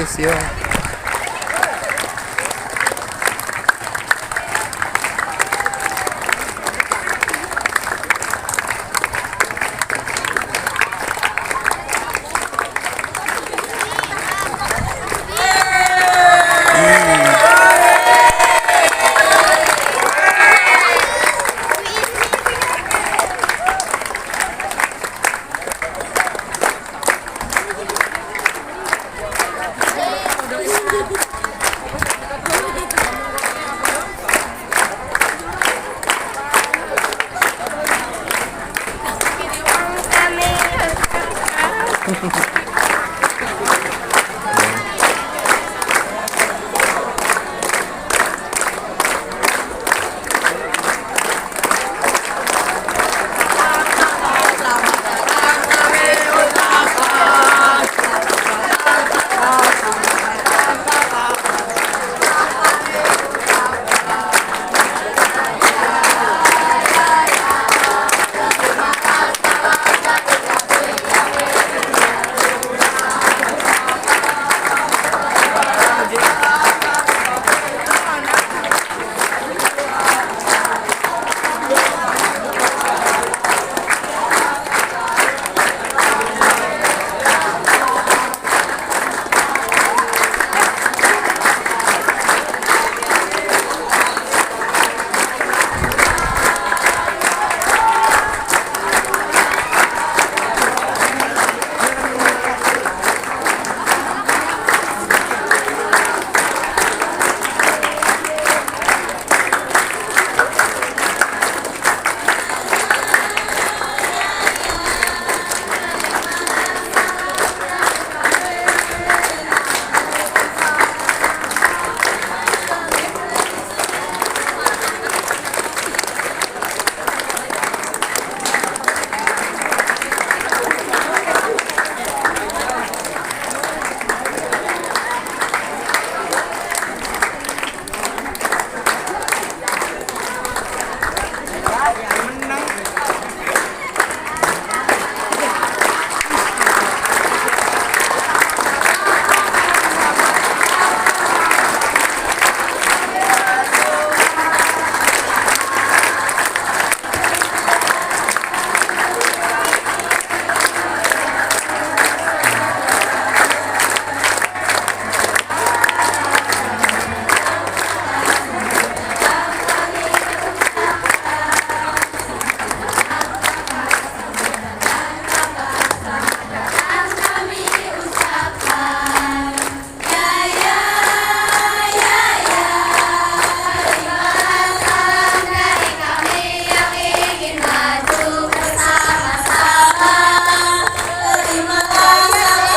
terus yo.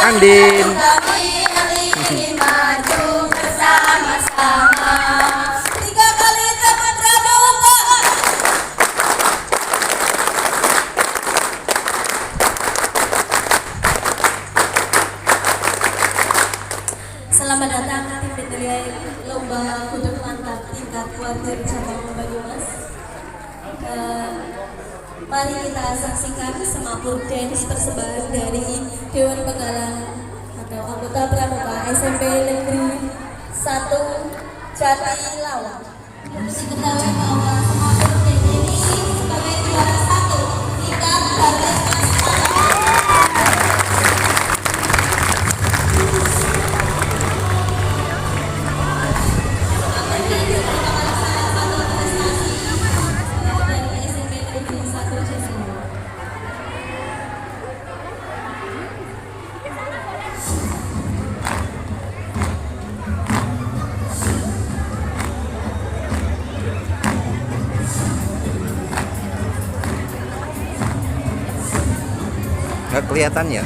Andin. Selamat datang tim penilai lomba kuda mantap tingkat keluarga cabang Banyumas. Mari kita saksikan semapur dance persembahan dari Dewan Penggalang atau anggota pramuka SMP Negeri 1 Jatilawang. Harus diketahui bahwa semapur dance ini sebagai juara 1 tingkat Baris Nggak kelihatan ya?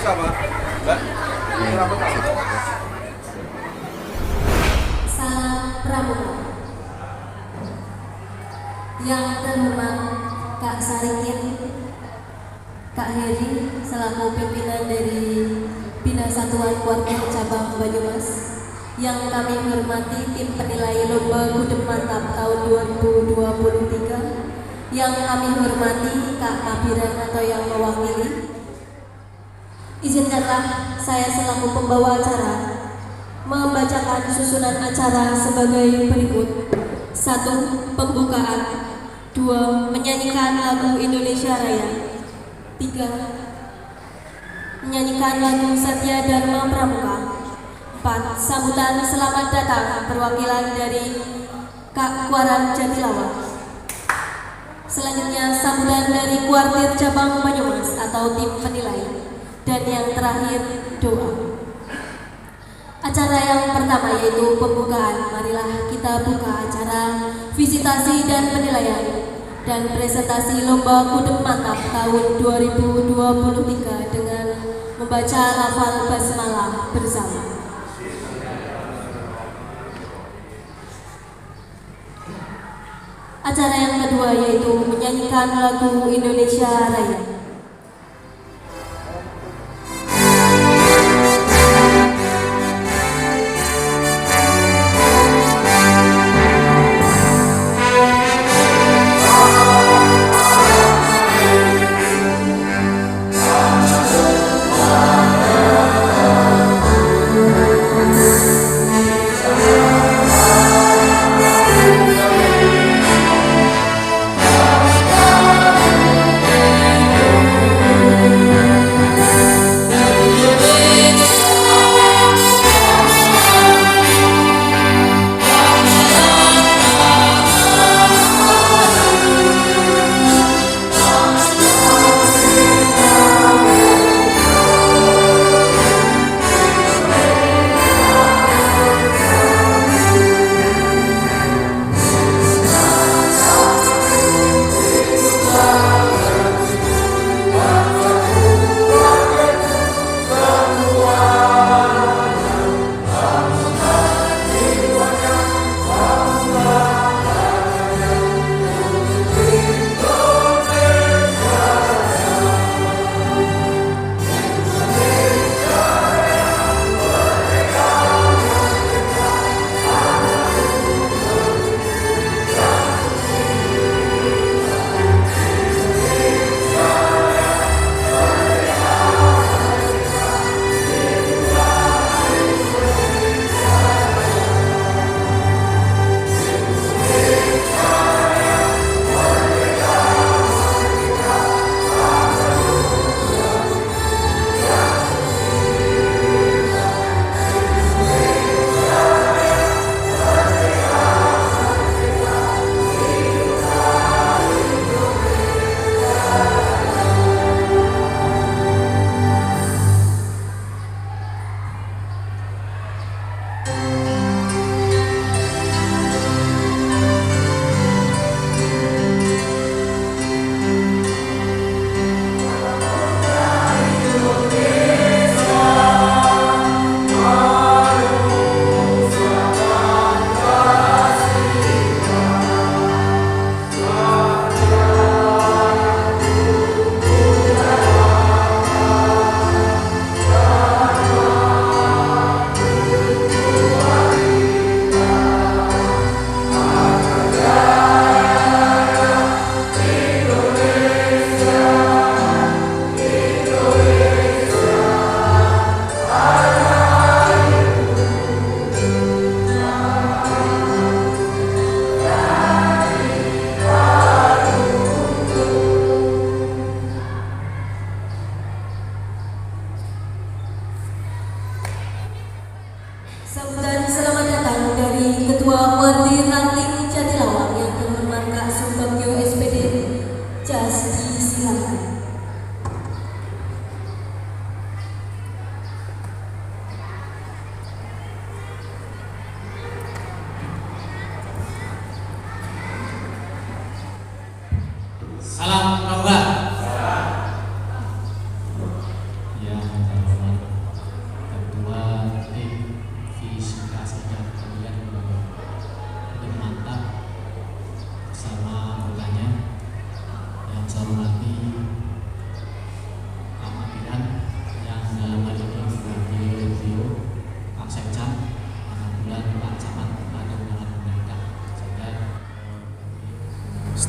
Salam Pramuka. Yang terhormat Kak Sarikin, Kak Heri selaku pimpinan dari Bina Satuan Kuartir Cabang Banyumas. Yang kami hormati tim penilai Lomba Gudeg Mantap tahun 2023. Yang kami hormati Kak Kabiran atau yang mewakili. Izinkanlah saya selaku pembawa acara membacakan susunan acara sebagai berikut. 1. Pembukaan. 2. Menyanyikan lagu Indonesia Raya. 3. Menyanyikan lagu Satya Dharma Pramuka. 4. Sambutan selamat datang perwakilan dari Kuaran Jatilawang. Selanjutnya sambutan dari Kuartir Cabang Banyumas atau tim penilai. Dan yang terakhir doa. Acara yang pertama yaitu pembukaan. Marilah kita buka acara visitasi dan penilaian dan presentasi Lomba Gudeg Mantap tahun 2023 dengan membaca lafal basmalah bersama. Acara yang kedua yaitu menyanyikan lagu Indonesia Raya.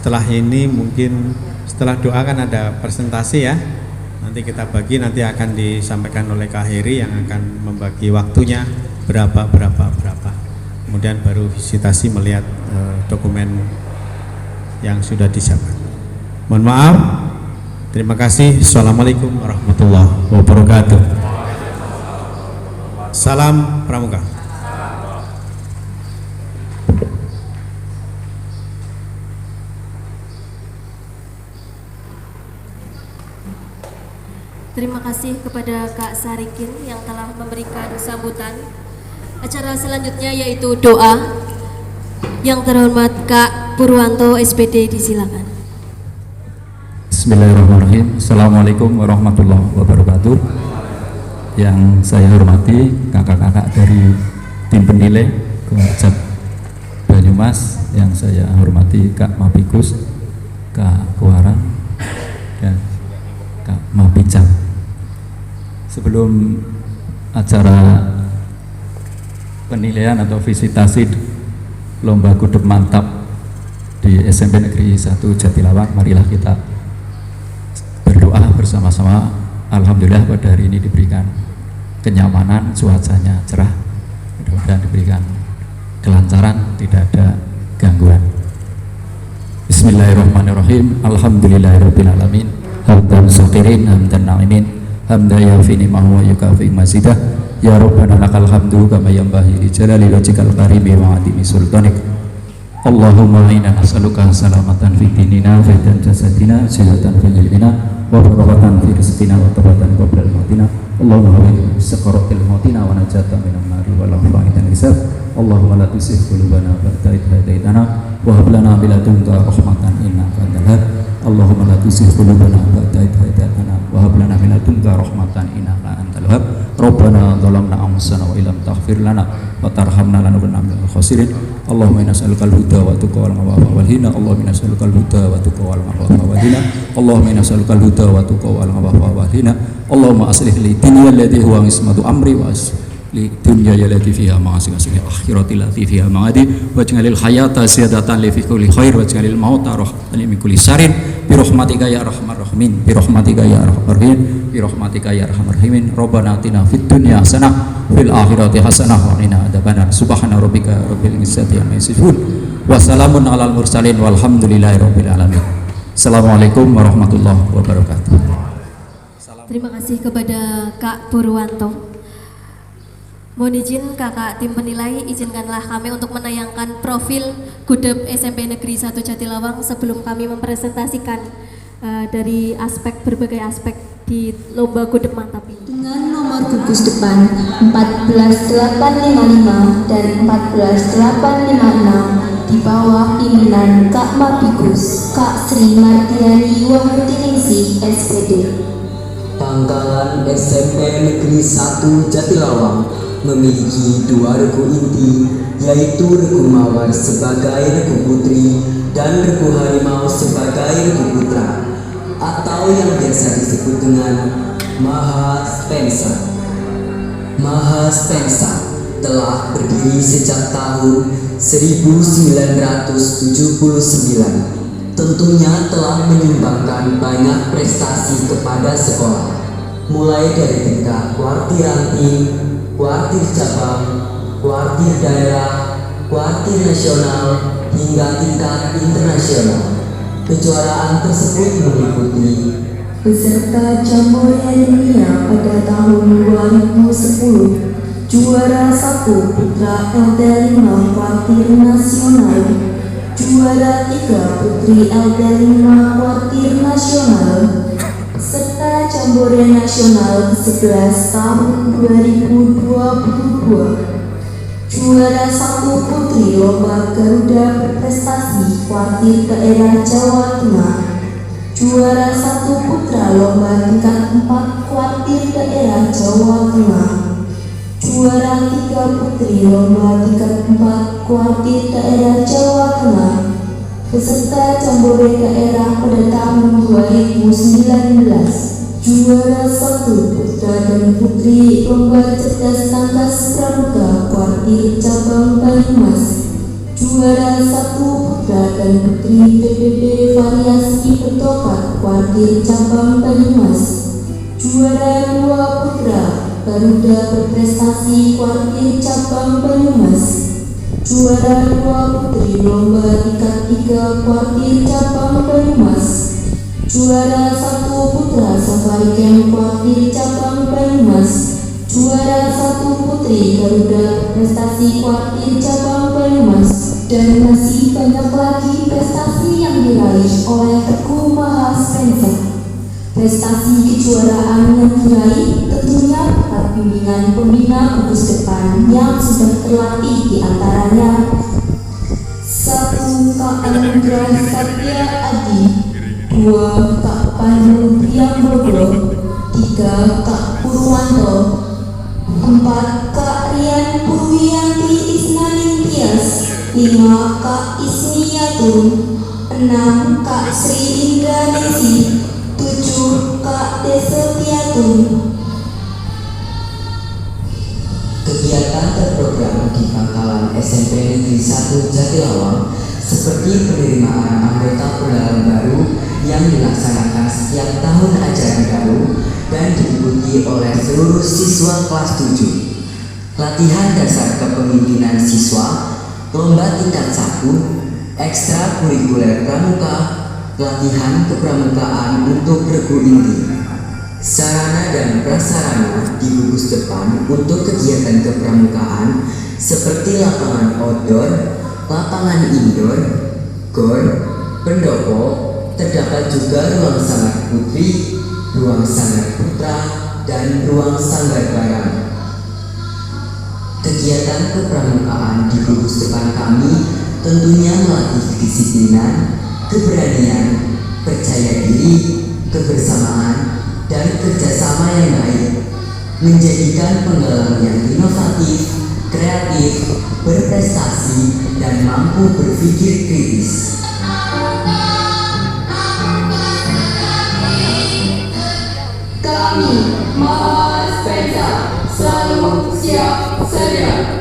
setelah ini mungkin setelah doa kan ada presentasi ya. Nanti kita bagi, nanti akan disampaikan oleh Kak Heri yang akan membagi waktunya berapa. Kemudian baru visitasi melihat dokumen yang sudah disiapkan. Mohon maaf. Terima kasih. Assalamualaikum warahmatullahi wabarakatuh. Salam Pramuka. Terima kasih kepada Kak Sarikin yang telah memberikan sambutan. Acara selanjutnya yaitu doa. Yang terhormat Kak Purwanto SPD, disilakan. Bismillahirrahmanirrahim. Assalamualaikum warahmatullahi wabarakatuh. Yang saya hormati kakak-kakak dari tim penilai Kewarjab Banyumas, yang saya hormati Kak Mapikus, Kak Kuaran, dan Kak Mapicang. Sebelum acara penilaian atau visitasi lomba gudeg mantap di SMP Negeri 1 Jatilawang, marilah kita berdoa bersama-sama. Alhamdulillah pada hari ini diberikan kenyamanan, cuacanya cerah, mudah-mudahan diberikan kelancaran, tidak ada gangguan. Bismillahirrahmanirrahim. Alhamdulillahirabbil alamin. Hamdan syakirin, hamdan na'imin, hamdan yafi ni'mahu wa yukafi mazidah. Ya Rabbana lakal hamdu kama yanbaghi li jalali wajhikal karimi wa 'azimi sultanik. Allahumma inna nas'aluka salamatan fi dinina wa fi jasadina, sihatan fi ilmina, wa barakatan fi rizqina, wa tawbatan qabla al-mautina. Allahumma hawwin sakaratil mautina wa najatan minan nari wa lafi'atan hisab. Allahumma la tusih qulubana ba'da idh hadaitana wa hab lana min ladunka rahmatan innaka antal wahhab. Allahumma la tusih qulubana ba'da idh hadaitana wa hab lana min ladunka rahmatan innaka antal wahhab. Rabbana zalamna anfusana wa illam taghfir lana wa tarhamna lanakunanna minal khasirin. Allahumma inna nas'alukal huda wa tuqa wal afafa wal hina. Allahumma inna nas'alukal huda wa tuqa wal afafa wal hina. Allahumma inna nas'alukal huda wa tuqa wal afafa wal hina. Allahumma aslih li dunya allati huwa ismatu amri wa li dunya allati fiha ma'asi wa akhirati allati fiha ma'adi waj'alil hayata ziyadatan li fi kulli khair waj'alil mauta rahmatan min kulli syarin bi rahmatika ya arhamar rahimin bi rahmatika ya arhamar rahimin bi rahmatika ya arhamar rahimin. Rabbana atina fid dunya hasanah fil akhirati hasanah wa qina adzabannar. Subhana rabbika rabbil izzati amma yasifun wa salamun alal mursalin walhamdulillahi rabbil alamin. Assalamualaikum warahmatullahi wabarakatuh. Terima kasih kepada Kak Purwanto. Mohon izin kakak tim penilai, izinkanlah kami untuk menayangkan profil gudeg SMP Negeri 1 Jatilawang sebelum kami mempresentasikan dari berbagai aspek di lomba gudeg mantap ini. Dengan nomor gugus depan 14855 dan 14856 di bawah pimpinan Kak Mapikus, Kak Sri Mardiani Wahyuningsih SPD. Pangkalan SMP Negeri 1 Jatilawang memiliki dua regu inti, yaitu regu mawar sebagai regu putri dan regu harimau sebagai regu putra, atau yang biasa disebut dengan Mahaspensa. Mahaspensa telah berdiri sejak tahun 1979. Tentunya telah menyumbangkan banyak prestasi kepada sekolah, mulai dari tingkat kuartir ranting, kuartir cabang, kuartir daerah, kuartir nasional, hingga tingkat internasional. Kejuaraan tersebut meliputi Peserta Jambore Dunia pada tahun 2010, juara 1 Putra LD5 Kuartir Nasional, juara 3 Putri LD5 Kuartir Nasional, serta Jambore Nasional 11 tahun 2022. Juara 1 Putri Lomba Garuda Berprestasi Kuartir Daerah Jawa Tengah, juara 1 Putra Lomba tingkat 4 Kuartir Daerah Jawa Tengah, juara 3 Putri Lomba tingkat 4 Kuartir Daerah Jawa Tengah, peserta Jambore Daerah pada tahun 2019. Juara 1 Putra dan Putri Lomba Cerdas Tangkas Pramuka Kuartir Cabang Banyumas, Juara 1 putra dan putri PPP variasi bertokat kuartir cabang Banyumas. Juara 2 putra Garuda berprestasi kuartir cabang Banyumas. Juara 2 putri lomba tingkat 3 kuartir cabang Banyumas. Juara 1 putra safari camp kuartir cabang Banyumas. Juara 1 putri Garuda prestasi kuartir cabang Banyumas. Dan masih banyak lagi prestasi yang diraih oleh Teguh Maha Spencer. Prestasi kejuaraan yang diraih tentunya berkat bimbingan pembina Gugus Depan yang sudah terlatih di antaranya 1. Kak Anugrah Satya Adi, 2. Kak Pandu Priambodo, 3. Kak Purwanto, 4. Kak Rian Purwiyanti Isnaningtyas, 5. Kak Ismiyatun, 6. Kak Sri Indranesi, 7. Kak Desetiatun. Kegiatan terprogram di Pangkalan SMP Negeri 1 Jatilawang seperti penerimaan anggota pengalaman baru yang dilaksanakan setiap tahun ajaran baru dan diikuti oleh seluruh siswa kelas 7. Latihan dasar kepemimpinan siswa, lomba tingkat 1, ekstrakurikuler pramuka, latihan kepramukaan untuk regu inti. Sarana dan prasarana di Gugus Depan untuk kegiatan kepramukaan seperti lapangan outdoor, lapangan indoor, gor, pendopo, terdapat juga ruang sanggar putri, ruang sanggar putra, dan ruang sanggar barang. Kegiatan kepramukaan di Gugus Depan kami tentunya melatih kedisiplinan, keberanian, percaya diri, kebersamaan, dan kerjasama yang baik, menjadikan penggalang yang inovatif, kreatif, berprestasi, dan mampu berpikir kritis. Kami, Maha Spencer, selalu siap sedia.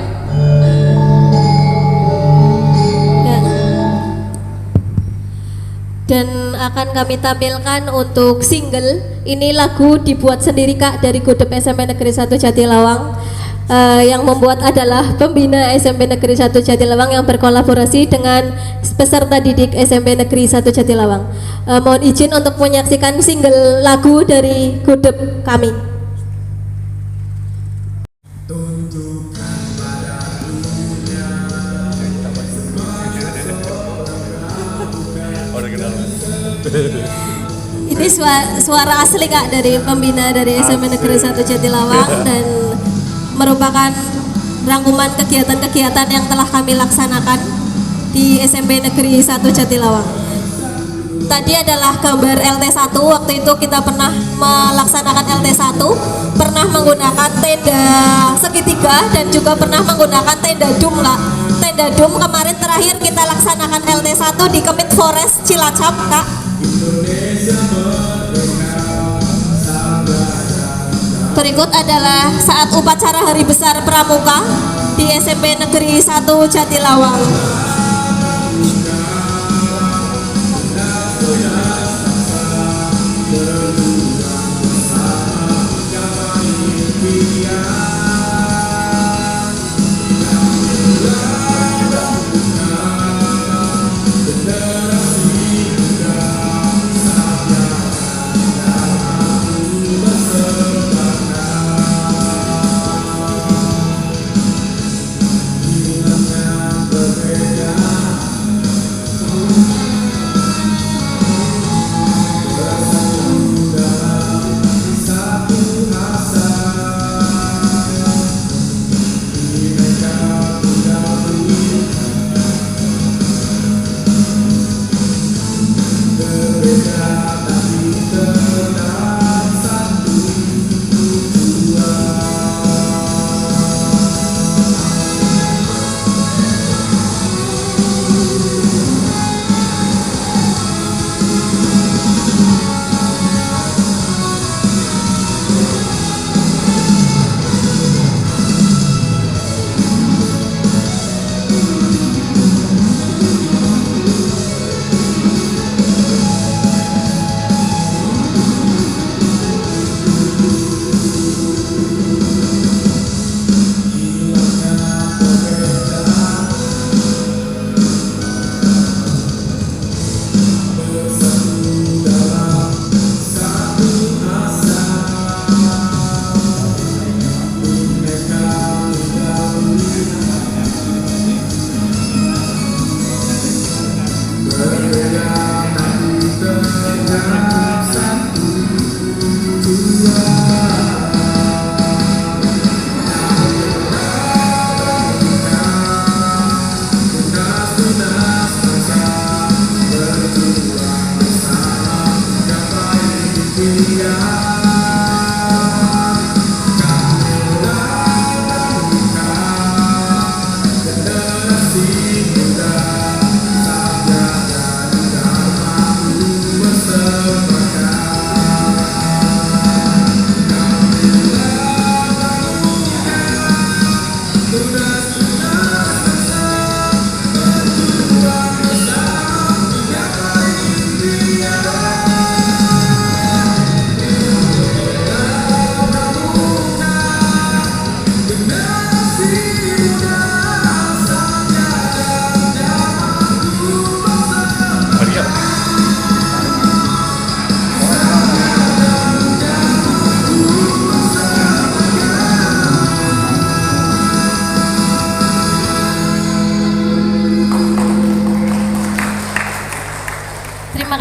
Dan akan kami tampilkan untuk single. Ini lagu dibuat sendiri Kak dari Gudep SMP Negeri 1 Jatilawang. Yang membuat adalah pembina SMP Negeri 1 Jatilawang yang berkolaborasi dengan peserta didik SMP Negeri 1 Jatilawang. Mohon izin untuk menyaksikan single lagu dari Gudep kami. Ini suara asli Kak dari pembina dari SMP Negeri 1 Jatilawang dan merupakan rangkuman kegiatan-kegiatan yang telah kami laksanakan di SMP Negeri 1 Jatilawang. Tadi adalah gambar LT1, waktu itu kita pernah melaksanakan LT1, pernah menggunakan tenda segitiga dan juga pernah menggunakan tenda dum Kak. Tenda dum kemarin terakhir kita laksanakan LT1 di Kemit Forest Cilacap Kak. Berikut adalah saat upacara Hari Besar Pramuka di SMP Negeri 1 Jatilawang.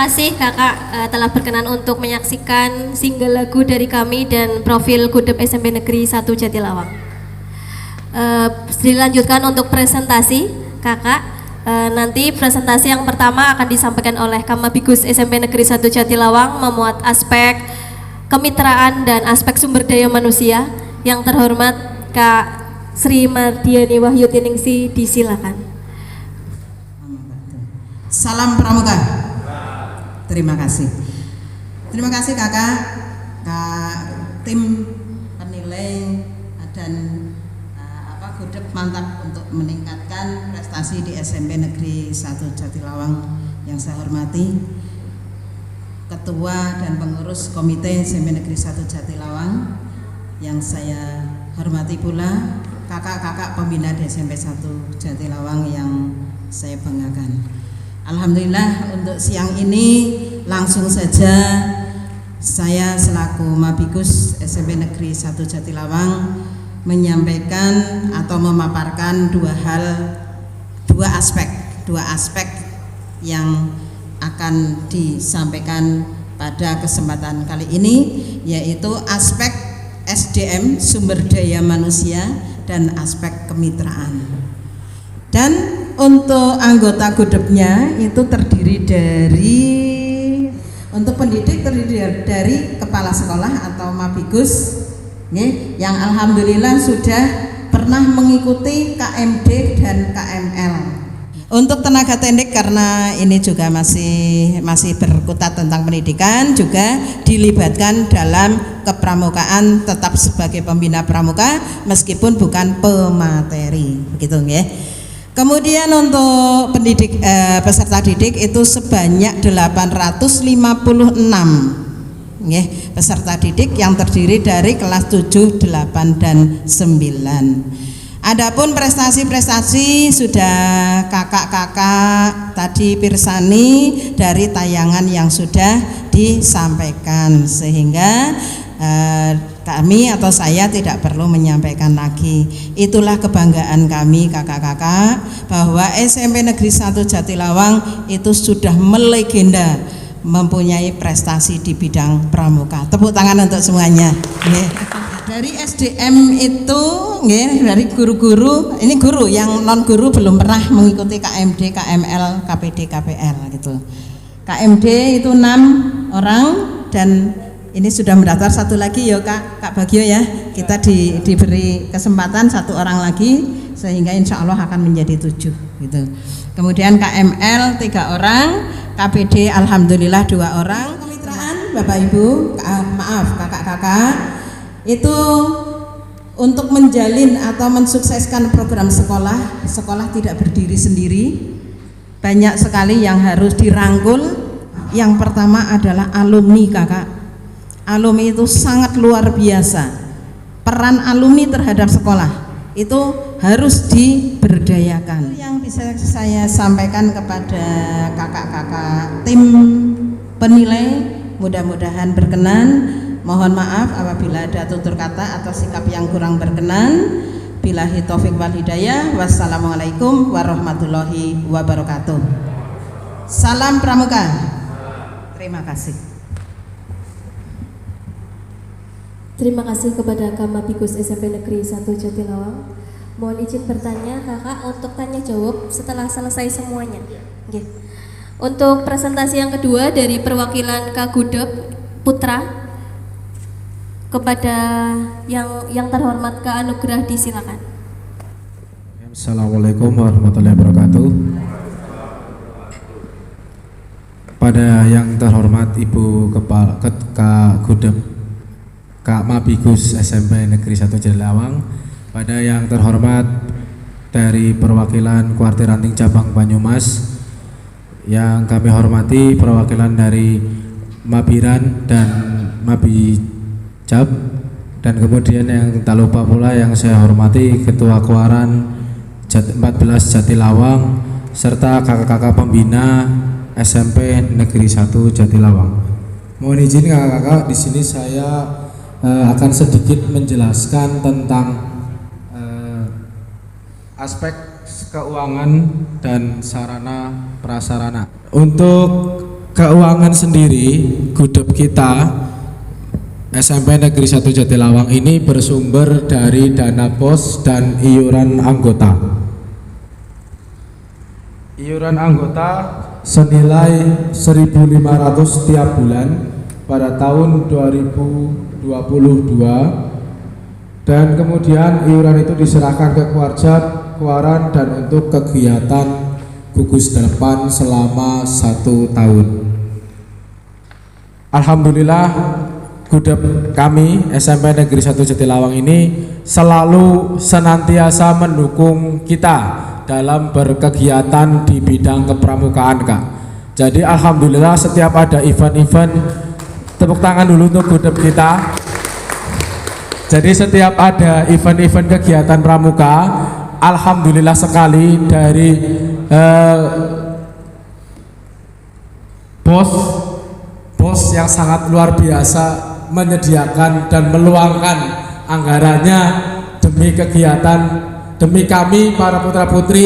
kasih kakak telah berkenan untuk menyaksikan single lagu dari kami dan profil Gudep SMP Negeri 1 Jatilawang. Dilanjutkan untuk presentasi kakak. Nanti presentasi yang pertama akan disampaikan oleh Kamabigus SMP Negeri 1 Jatilawang, memuat aspek kemitraan dan aspek sumber daya manusia. Yang terhormat Kak Sri Mardiani Wahyuningsi, disilakan. Salam Pramuka. Terima kasih. Terima kasih kakak, tim penilai dan Gudep mantap untuk meningkatkan prestasi di SMP Negeri 1 Jatilawang. Yang saya hormati Ketua dan Pengurus Komite SMP Negeri 1 Jatilawang. Yang saya hormati pula kakak-kakak pembina di SMP 1 Jatilawang yang saya banggakan. Alhamdulillah untuk siang ini langsung saja saya selaku Mabigus SMP Negeri 1 Jatilawang menyampaikan atau memaparkan dua aspek yang akan disampaikan pada kesempatan kali ini, yaitu aspek SDM sumber daya manusia dan aspek kemitraan. Dan untuk anggota Gudepnya itu terdiri dari, untuk pendidik terdiri dari kepala sekolah atau Mabigus yang alhamdulillah sudah pernah mengikuti KMD dan KML. Untuk tenaga teknik, karena ini juga masih berkutat tentang pendidikan, juga dilibatkan dalam kepramukaan tetap sebagai pembina pramuka meskipun bukan pemateri, begitu ya. Kemudian untuk pendidik peserta didik itu sebanyak 856 peserta didik yang terdiri dari kelas 7, 8 dan 9. Adapun prestasi-prestasi sudah kakak-kakak tadi pirsani dari tayangan yang sudah disampaikan, sehingga kami atau saya tidak perlu menyampaikan lagi. Itulah kebanggaan kami kakak-kakak bahwa SMP Negeri 1 Jatilawang itu sudah melegenda, mempunyai prestasi di bidang pramuka. Tepuk tangan untuk semuanya. Dari SDM itu dari guru-guru, ini guru yang non guru belum pernah mengikuti KMD, KML, KPD, KPL gitu. KMD itu 6 orang dan ini sudah mendaftar satu lagi ya Kak Bagio ya. Kita diberi kesempatan 1 orang lagi sehingga insya Allah akan menjadi 7 gitu. Kemudian KML 3 orang, KPD alhamdulillah 2 orang. Kemitraan Bapak Ibu, maaf kakak-kakak, itu untuk menjalin atau mensukseskan program sekolah tidak berdiri sendiri. Banyak sekali yang harus dirangkul. Yang pertama adalah alumni kakak. Alumni itu sangat luar biasa. Peran alumni terhadap sekolah itu harus diberdayakan. Yang bisa saya sampaikan kepada kakak-kakak tim penilai, mudah-mudahan berkenan. Mohon maaf apabila ada tutur kata atau sikap yang kurang berkenan. Billahi taufik wal hidayah. Wassalamualaikum warahmatullahi wabarakatuh. Salam Pramuka. Terima kasih. Terima kasih kepada Kamabigus SMP Negeri 1 Jatilawang. Mohon izin bertanya kakak untuk tanya jawab setelah selesai semuanya. Untuk presentasi yang kedua dari perwakilan Kagudep Putra, kepada yang terhormat Kak Anugrah, disilakan. Assalamualaikum warahmatullahi wabarakatuh. Pada yang terhormat Ibu Kepala Kak Gudep Kak Mabigus SMP Negeri 1 Jatilawang, pada yang terhormat dari perwakilan Kuartir Ranting Cabang Banyumas, yang kami hormati perwakilan dari Mabiran dan Mabicab, dan kemudian yang tak lupa pula yang saya hormati Ketua Kuaran 14 Jatilawang serta kakak-kakak pembina SMP Negeri 1 Jatilawang. Mohon izin kakak-kakak, di sini saya akan sedikit menjelaskan tentang aspek keuangan dan sarana prasarana. Untuk keuangan sendiri, gudeg kita SMP Negeri 1 Jatilawang ini bersumber dari dana pos dan iuran anggota. Iuran anggota senilai 1.500 setiap bulan pada tahun 2022, dan kemudian iuran itu diserahkan ke keluaran dan untuk kegiatan gugus depan selama 1 tahun. Alhamdulillah, gudeg kami SMP Negeri 1 Jatilawang ini selalu senantiasa mendukung kita dalam berkegiatan di bidang kepramukaan, Kak. Jadi alhamdulillah setiap ada event-event, tepuk tangan dulu untuk gudeg kita. Jadi setiap ada event-event kegiatan pramuka, alhamdulillah sekali dari bos yang sangat luar biasa menyediakan dan meluangkan anggarannya demi kegiatan, demi kami para putra-putri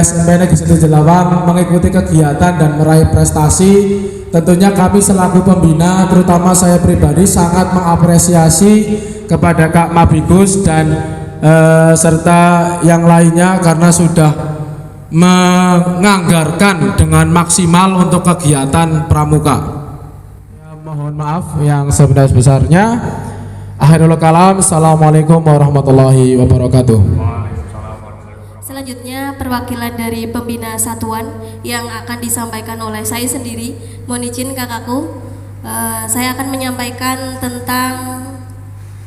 SMP Negeri 1 Jatilawang mengikuti kegiatan dan meraih prestasi. Tentunya kami selaku pembina, terutama saya pribadi, sangat mengapresiasi kepada Kak Mabigus dan serta yang lainnya karena sudah menganggarkan dengan maksimal untuk kegiatan pramuka. Ya, mohon maaf yang sebesar-besarnya. Akhirul kalam, assalamualaikum warahmatullahi wabarakatuh. Selanjutnya perwakilan dari pembina satuan yang akan disampaikan oleh saya sendiri. Mohon izin kakakku, saya akan menyampaikan tentang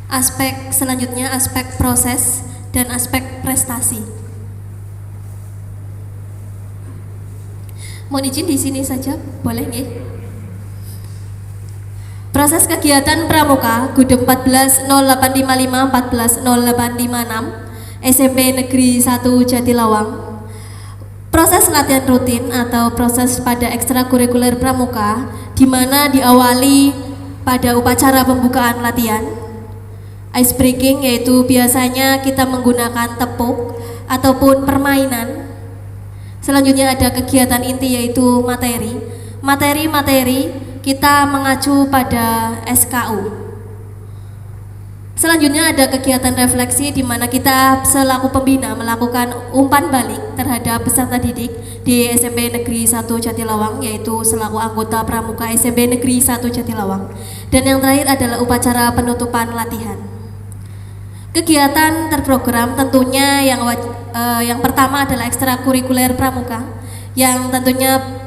aspek selanjutnya, aspek proses dan aspek prestasi. Mohon izin di sini saja, boleh nggih? Proses kegiatan pramuka Gudeg 140855 140856 SMP Negeri 1 Jatilawang. Proses latihan rutin atau proses pada ekstrakurikuler pramuka di mana diawali pada upacara pembukaan latihan. Ice breaking, yaitu biasanya kita menggunakan tepuk ataupun permainan. Selanjutnya ada kegiatan inti yaitu materi. Materi kita mengacu pada SKU. Selanjutnya ada kegiatan refleksi di mana kita selaku pembina melakukan umpan balik terhadap peserta didik di SMP Negeri 1 Jatilawang, yaitu selaku anggota pramuka SMP Negeri 1 Jatilawang. Dan yang terakhir adalah upacara penutupan latihan. Kegiatan terprogram tentunya yang pertama adalah ekstrakurikuler pramuka, yang tentunya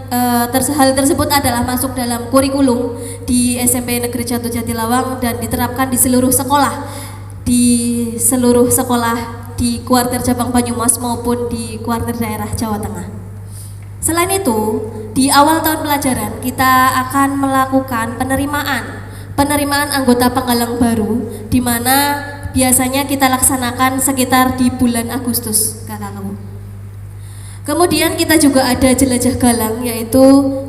hal tersebut adalah masuk dalam kurikulum di SMP Negeri 1 Jatilawang dan diterapkan di seluruh sekolah di kuarter cabang Banyumas maupun di kuarter daerah Jawa Tengah. Selain itu, di awal tahun pelajaran kita akan melakukan penerimaan anggota penggalang baru, di mana biasanya kita laksanakan sekitar di bulan Agustus, kakakku. Kemudian kita juga ada jelajah galang, yaitu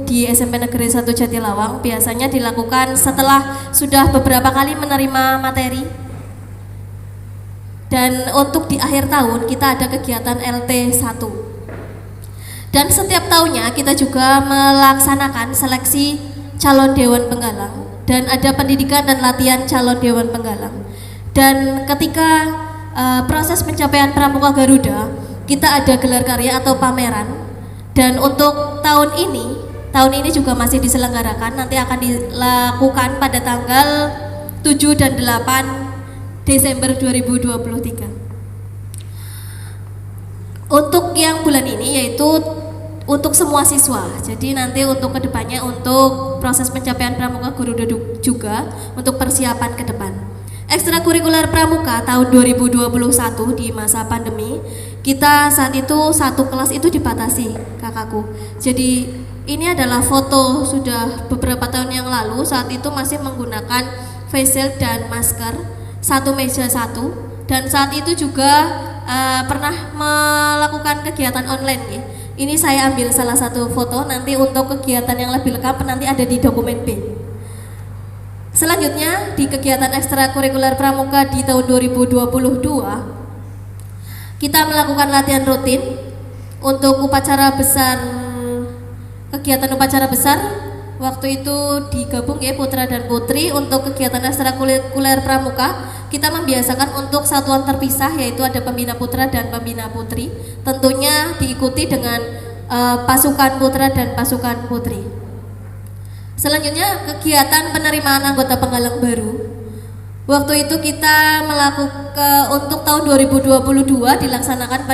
di SMP Negeri 1 Jatilawang biasanya dilakukan setelah sudah beberapa kali menerima materi. Dan untuk di akhir tahun kita ada kegiatan LT1. Dan setiap tahunnya kita juga melaksanakan seleksi calon dewan penggalang dan ada pendidikan dan latihan calon dewan penggalang. Dan ketika proses pencapaian Pramuka Garuda, kita ada gelar karya atau pameran. Dan untuk tahun ini juga masih diselenggarakan, nanti akan dilakukan pada tanggal 7 dan 8 Desember 2023. Untuk yang bulan ini yaitu untuk semua siswa. Jadi nanti untuk kedepannya untuk proses pencapaian Pramuka Garuda juga untuk persiapan ke depan. Ekstrakurikuler Pramuka tahun 2021 di masa pandemi, kita saat itu satu kelas itu dibatasi, kakakku. Jadi ini adalah foto sudah beberapa tahun yang lalu, saat itu masih menggunakan face shield dan masker, satu meja satu, dan saat itu juga pernah melakukan kegiatan online ya. Ini saya ambil salah satu foto, nanti untuk kegiatan yang lebih lengkap nanti ada di dokumen B. Selanjutnya di kegiatan ekstrakurikuler Pramuka di tahun 2022 kita melakukan latihan rutin untuk upacara besar kegiatan upacara besar waktu itu digabung ya putra dan putri. Untuk kegiatan ekstrakurikuler pramuka kita membiasakan untuk satuan terpisah, yaitu ada pembina putra dan pembina putri, tentunya diikuti dengan pasukan putra dan pasukan putri. Selanjutnya kegiatan penerimaan anggota penggalang baru. Waktu itu kita melakukan untuk tahun 2022 dilaksanakan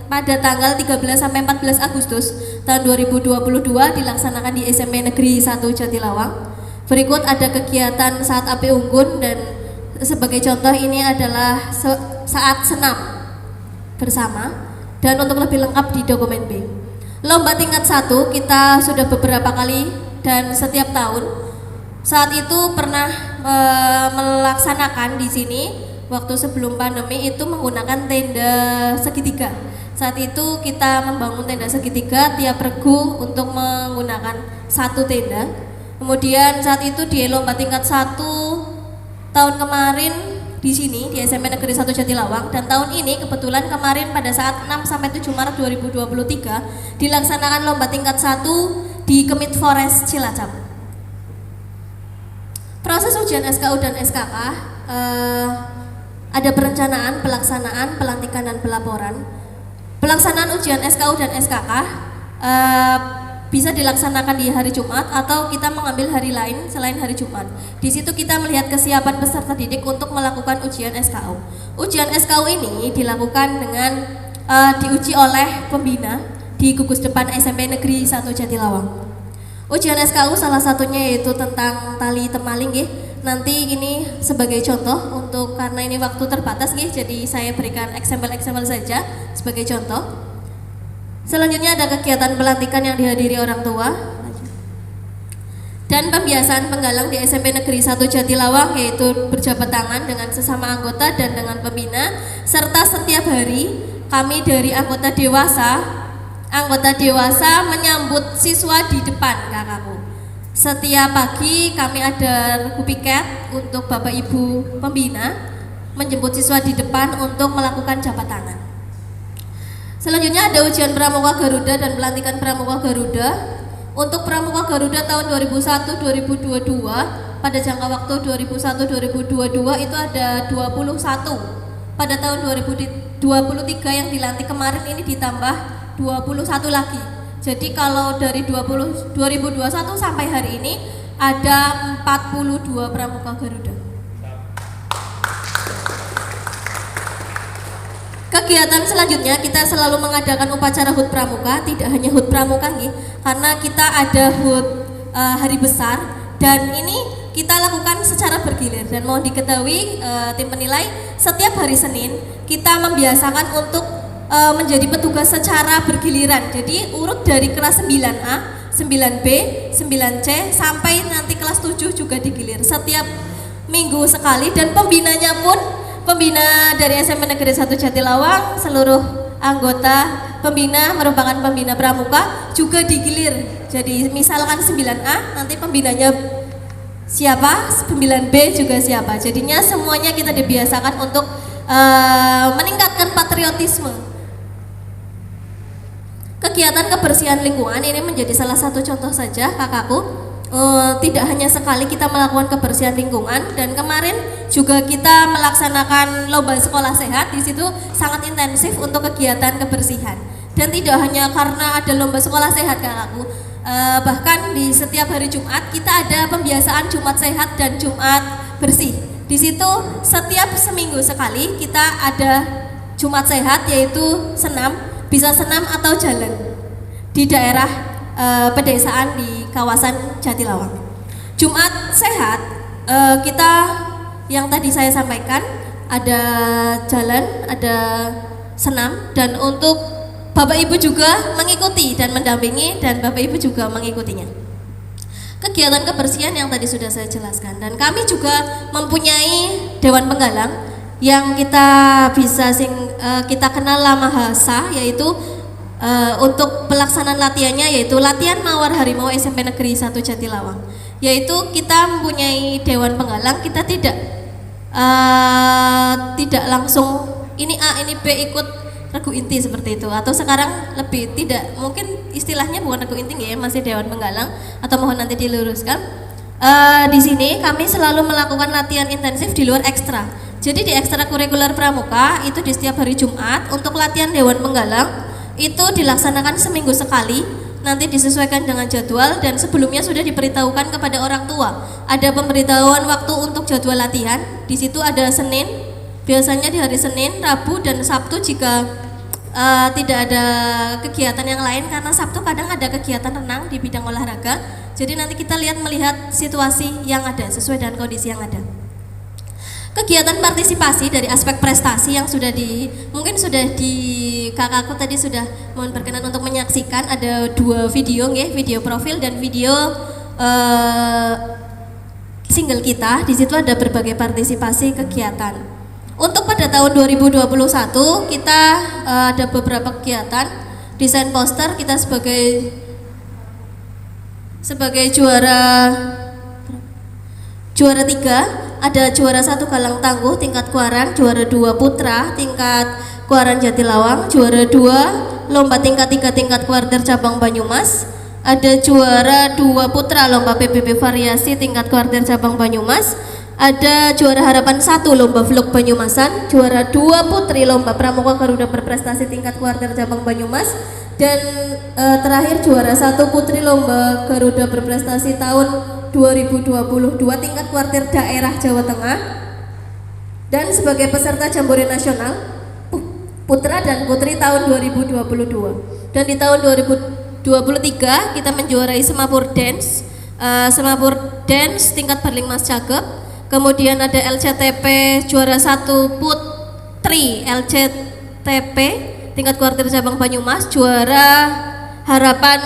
pada tanggal 13 sampai 14 Agustus tahun 2022 dilaksanakan di SMP Negeri 1 Jatilawang. Berikut ada kegiatan saat api unggun, dan sebagai contoh ini adalah saat senam bersama, dan untuk lebih lengkap di dokumen B. Lomba tingkat 1 kita sudah beberapa kali dan setiap tahun. Saat itu pernah melaksanakan di sini waktu sebelum pandemi itu menggunakan tenda segitiga. Saat itu kita membangun tenda segitiga tiap regu untuk menggunakan satu tenda. Kemudian saat itu di lomba tingkat 1 tahun kemarin di sini di SMP Negeri 1 Jatilawang, dan tahun ini kebetulan kemarin pada saat 6 sampai 7 Maret 2023 dilaksanakan lomba tingkat 1 di Kemit Forest Cilacap. Proses ujian SKU dan SKK ada perencanaan, pelaksanaan, pelantikan, dan pelaporan. Pelaksanaan ujian SKU dan SKK bisa dilaksanakan di hari Jumat atau kita mengambil hari lain selain hari Jumat. Di situ kita melihat kesiapan peserta didik untuk melakukan ujian SKU. Ujian SKU ini dilakukan dengan diuji oleh pembina di gugus depan SMP Negeri 1 Jatilawang. Ujian SKU salah satunya yaitu tentang tali temaling ya. Nanti ini sebagai contoh untuk karena ini waktu terbatas nih, jadi saya berikan eksempel-eksempel saja sebagai contoh. Selanjutnya ada kegiatan pelantikan yang dihadiri orang tua dan pembiasaan penggalang di SMP Negeri 1 Jatilawang, yaitu berjabat tangan dengan sesama anggota dan dengan pembina, serta setiap hari kami dari anggota dewasa menyambut siswa di depan kakakku. Setiap pagi kami ada regu piket untuk Bapak Ibu pembina menjemput siswa di depan untuk melakukan jabat tangan. Selanjutnya ada ujian Pramuka Garuda dan pelantikan Pramuka Garuda. Untuk Pramuka Garuda tahun 2001-2022 pada jangka waktu 2001-2022 itu ada 21. Pada tahun 2023 yang dilantik kemarin ini ditambah 21 lagi. Jadi kalau dari 2021 sampai hari ini ada 42 Pramuka Garuda. Kegiatan selanjutnya kita selalu mengadakan upacara HUT Pramuka, tidak hanya HUT Pramuka nih, karena kita ada HUT hari besar, dan ini kita lakukan secara bergilir. Dan mohon diketahui tim penilai, setiap hari Senin kita membiasakan untuk menjadi petugas secara bergiliran. Jadi urut dari kelas 9A, 9B, 9C sampai nanti kelas 7 juga digilir setiap minggu sekali, dan pembinanya pun pembina dari SMP Negeri 1 Jatilawang, seluruh anggota pembina merupakan pembina pramuka juga digilir. Jadi misalkan 9A nanti pembinanya siapa, 9B juga siapa. Jadinya semuanya kita dibiasakan untuk meningkatkan patriotisme. Kegiatan kebersihan lingkungan ini menjadi salah satu contoh saja kakakku. Tidak hanya sekali kita melakukan kebersihan lingkungan, dan kemarin juga kita melaksanakan lomba sekolah sehat. Di situ sangat intensif untuk kegiatan kebersihan, dan tidak hanya karena ada lomba sekolah sehat kakakku, bahkan di setiap hari Jumat kita ada pembiasaan Jumat sehat dan Jumat bersih. Di situ setiap seminggu sekali kita ada Jumat sehat, yaitu senam, bisa senam atau jalan di daerah pedesaan di kawasan Jatilawang. Jumat sehat kita yang tadi saya sampaikan ada jalan, ada senam, dan untuk Bapak Ibu juga mengikuti dan mendampingi, dan Bapak Ibu juga mengikutinya. Kegiatan kebersihan yang tadi sudah saya jelaskan, dan kami juga mempunyai Dewan Penggalang yang kita bisa kita kenal Lamahasa, yaitu untuk pelaksanaan latihannya yaitu latihan Mawar Harimau SMP Negeri 1 Jatilawang. Yaitu kita mempunyai Dewan Penggalang, kita tidak langsung ini A ini B ikut regu inti seperti itu, atau sekarang lebih tidak, mungkin istilahnya bukan regu inti ya, masih Dewan Penggalang, atau mohon nanti diluruskan. Di sini kami selalu melakukan latihan intensif di luar ekstra. Jadi di ekstrakurikuler pramuka itu di setiap hari Jumat untuk latihan Dewan Penggalang itu dilaksanakan seminggu sekali. Nanti disesuaikan dengan jadwal dan sebelumnya sudah diberitahukan kepada orang tua. Ada pemberitahuan waktu untuk jadwal latihan. Di situ ada Senin, biasanya di hari Senin, Rabu dan Sabtu jika tidak ada kegiatan yang lain, karena Sabtu kadang ada kegiatan renang di bidang olahraga. Jadi nanti kita melihat situasi yang ada sesuai dengan kondisi yang ada. Kegiatan partisipasi dari aspek prestasi yang mungkin sudah kakakku tadi sudah mohon berkenan untuk menyaksikan, ada 2 video nggih, video profil dan video single kita. Di situ ada berbagai partisipasi kegiatan. Untuk pada tahun 2021 kita ada beberapa kegiatan desain poster. Kita sebagai juara 3, ada juara 1 Galang Tangguh tingkat Kuaran, juara 2 Putra tingkat Kuaran Jatilawang, juara 2 lomba tingkat 3 tingkat Kuartir Cabang Banyumas, ada juara 2 Putra lomba PBB variasi tingkat Kuartir Cabang Banyumas, ada juara harapan 1 lomba vlog Banyumasan, juara 2 Putri lomba Pramuka Garuda berprestasi tingkat Kuartir Cabang Banyumas, dan terakhir juara 1 Putri lomba Garuda berprestasi tahun 2022 tingkat kuartir daerah Jawa Tengah. Dan sebagai peserta Jambore Nasional Putra dan Putri tahun 2022. Dan di tahun 2023 kita menjuarai Semapur Dance, tingkat Barling Mas Cakep. Kemudian ada LCTP juara 1 Putri LCTP tingkat kuartir cabang Banyumas, juara harapan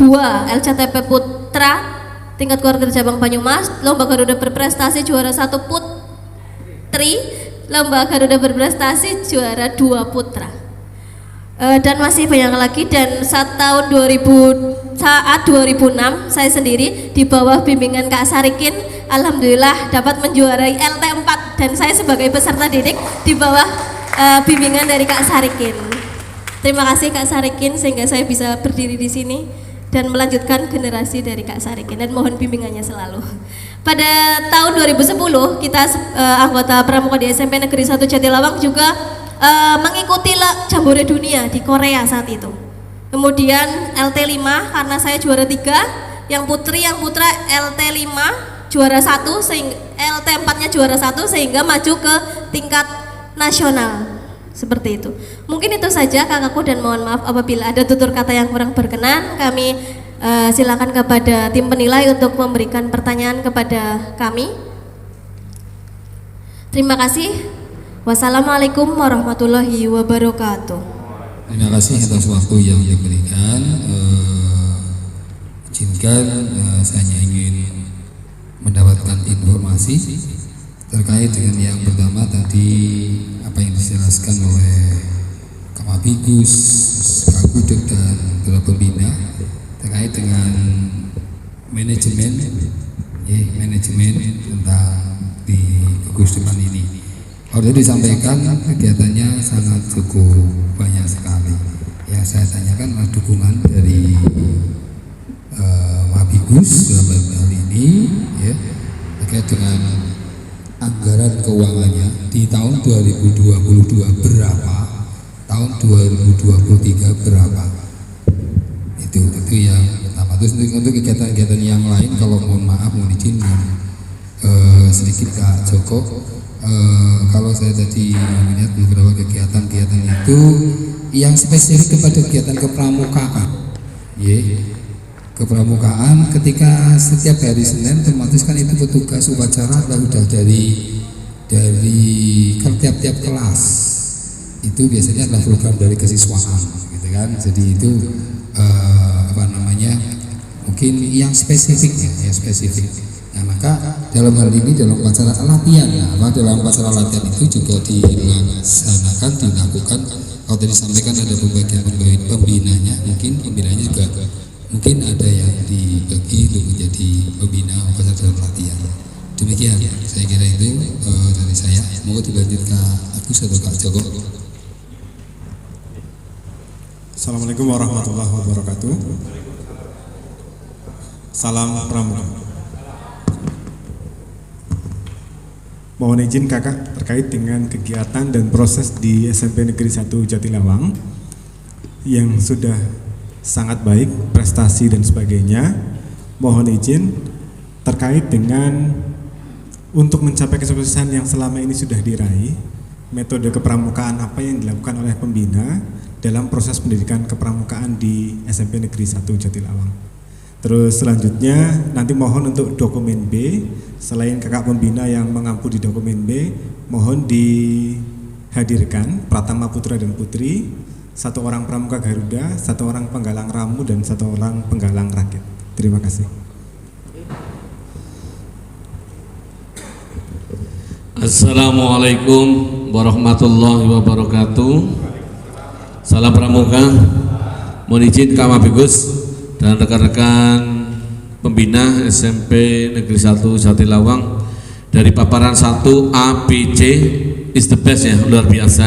2 LCTP Putra tingkat kuartir cabang Banyumas, lomba Garuda berprestasi juara 1 Putri, lomba Garuda berprestasi juara 2 Putra. Dan masih banyak lagi. Dan saat 2006 saya sendiri di bawah bimbingan Kak Sarikin, alhamdulillah dapat menjuarai LT4 dan saya sebagai peserta didik di bawah bimbingan dari Kak Sarikin. Terima kasih Kak Sarikin sehingga saya bisa berdiri di sini dan melanjutkan generasi dari Kak Sarikin, dan mohon bimbingannya selalu. Pada tahun 2010 kita anggota Pramuka di SMP Negeri 1 Jatilawang juga mengikuti Jambore Dunia di Korea saat itu. Kemudian LT5 karena saya juara 3, yang putra LT5 juara 1, sehingga LT4-nya juara 1 sehingga maju ke tingkat nasional. Seperti itu. Mungkin itu saja kakakku, dan mohon maaf apabila ada tutur kata yang kurang berkenan. Kami silakan kepada tim penilai untuk memberikan pertanyaan kepada kami. Terima kasih. Wassalamualaikum warahmatullahi wabarakatuh. Terima kasih atas waktu yang diberikan. Izinkan saya ingin mendapatkan informasi terkait dengan yang pertama tadi, apa yang dijelaskan oleh Kamabigus, Kak Gudeg dan Ketua Pembina terkait dengan manajemen tentang di gugus depan ini. Kalau disampaikan kegiatannya sangat cukup banyak sekali. Yang saya tanyakan adalah dukungan dari Mabigus dalam hal ini, ya, terkait dengan anggaran keuangannya di tahun 2022 berapa, tahun 2023 berapa. Itu yang pertama. Terus untuk kegiatan-kegiatan yang lain, kalau mohon maaf, mohon izin sedikit Kak Joko, kalau saya tadi melihat beberapa kegiatan-kegiatan itu yang spesifik kepada kegiatan kepramukaan, kepramukaan ketika setiap hari Senin otomatis kan itu petugas upacara udah dari tiap-tiap kelas itu biasanya adalah program dari kesiswaan gitu kan. Jadi itu mungkin yang spesifik. Nah, maka dalam hal ini dalam upacara latihan, dalam upacara latihan itu juga dilakukan. Kalau tadi disampaikan ada pembagian pembinanya, mungkin pembinanya juga mungkin ada yang dibagi untuk menjadi pembina upacara dalam latihan. Demikian, saya kira itu dari saya. Mau dilanjut Kak Agus atau Kak Joko? Assalamualaikum warahmatullahi wabarakatuh. Salam Pramuka. Mohon izin kakak terkait dengan kegiatan dan proses di SMP Negeri 1 Jatilawang yang sudah sangat baik, prestasi dan sebagainya. Mohon izin terkait dengan untuk mencapai kesuksesan yang selama ini sudah diraih, metode kepramukaan apa yang dilakukan oleh pembina dalam proses pendidikan kepramukaan di SMP Negeri 1 Jatilawang. Terus selanjutnya nanti mohon untuk dokumen B, selain kakak pembina yang mengampu di dokumen B, mohon dihadirkan Pratama Putra dan Putri, 1 orang pramuka Garuda, 1 orang penggalang ramu dan 1 orang penggalang rakit. Terima kasih. Assalamualaikum warahmatullahi wabarakatuh. Salam Pramuka. Mohon izin Kak Mabigus dan rekan-rekan pembina SMP Negeri 1 Jatilawang dari paparan 1 A, B, C is the best ya, luar biasa.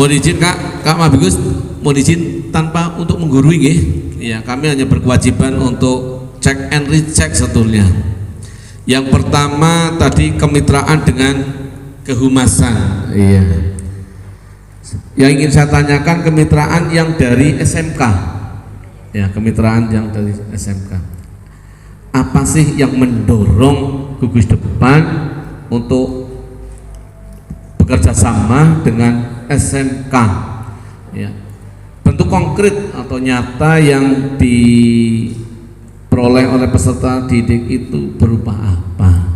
Mohon izin Kak Mabigus, mohon izin tanpa untuk menggurui nggih. Ya, kami hanya berkewajiban untuk check and recheck sebetulnya. Yang pertama tadi kemitraan dengan kehumasan. Iya. Yang ingin saya tanyakan kemitraan yang dari SMK. Ya, kemitraan yang dari SMK. Apa sih yang mendorong gugus depan untuk bekerja sama dengan SMK? Ya. Bentuk konkret atau nyata yang diperoleh oleh peserta didik itu berupa apa?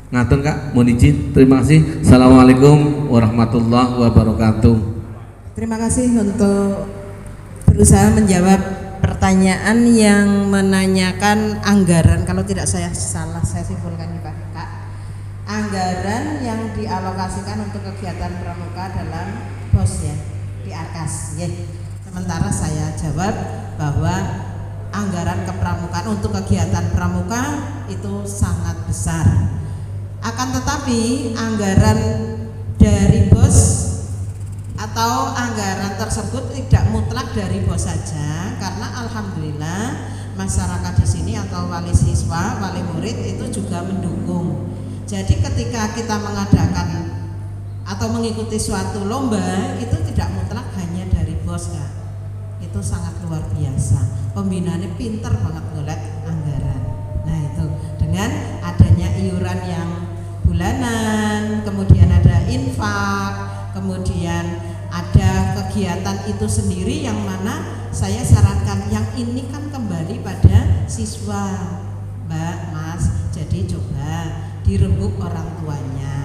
Ngaten Kak, mohon izin. Terima kasih. Assalamualaikum warahmatullahi wabarakatuh. Terima kasih untuk berusaha menjawab pertanyaan yang menanyakan anggaran. Kalau tidak saya salah, saya simpulkan nih Pak Kak. Anggaran yang dialokasikan untuk kegiatan pramuka dalam BOS ya, di Arkas. Ya. Sementara saya jawab bahwa anggaran kepramukaan untuk kegiatan pramuka itu sangat besar. Akan tetapi anggaran dari BOS atau anggaran tersebut tidak mutlak dari BOS saja, karena alhamdulillah masyarakat di sini atau wali siswa, wali murid itu juga mendukung. Jadi ketika kita mengadakan atau mengikuti suatu lomba itu tidak mutlak hanya dari BOS Kak. Itu sangat luar biasa. Pembinaannya pinter banget golek anggaran. Nah itu dengan adanya iuran yang bulanan, kemudian ada infak, kemudian ada kegiatan itu sendiri yang mana saya sarankan yang ini kan kembali pada siswa Mbak, Mas. Jadi coba dirembuk orang tuanya.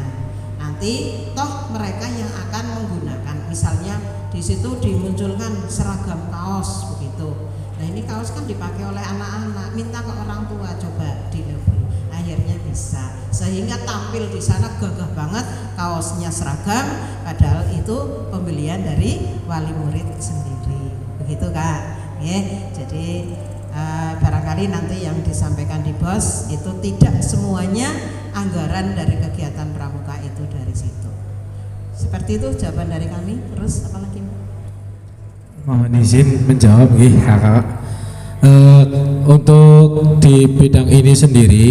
Nanti toh mereka yang akan menggunakan, misalnya di situ dimunculkan seragam kaos begitu. Nah ini kaos kan dipakai oleh anak-anak, minta ke orang tua coba dilebur. Akhirnya bisa, sehingga tampil di sana gagah banget, kaosnya seragam, padahal itu pembelian dari wali murid sendiri, begitu Kak. Ya, jadi barangkali nanti yang disampaikan di BOS itu tidak semuanya anggaran dari kegiatan pramuka itu dari situ. Seperti itu jawaban dari kami. Terus apa lagi? Mohon izin menjawab nih Kakak. Untuk di bidang ini sendiri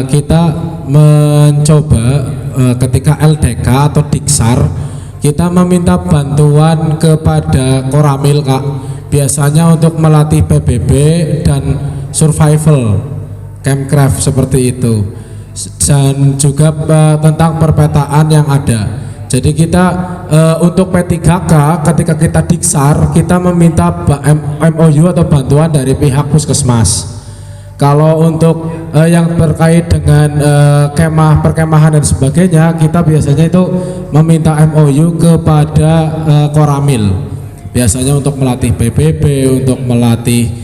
kita mencoba ketika LDK atau Diksar kita meminta bantuan kepada Koramil Kak, biasanya untuk melatih PBB dan survival campcraft seperti itu, dan juga tentang perpetaan yang ada. Jadi kita untuk P3K ketika kita Diksar kita meminta MOU atau bantuan dari pihak puskesmas. Kalau untuk yang terkait dengan kemah, perkemahan dan sebagainya, kita biasanya itu meminta MOU kepada Koramil. Biasanya untuk melatih PBB, untuk melatih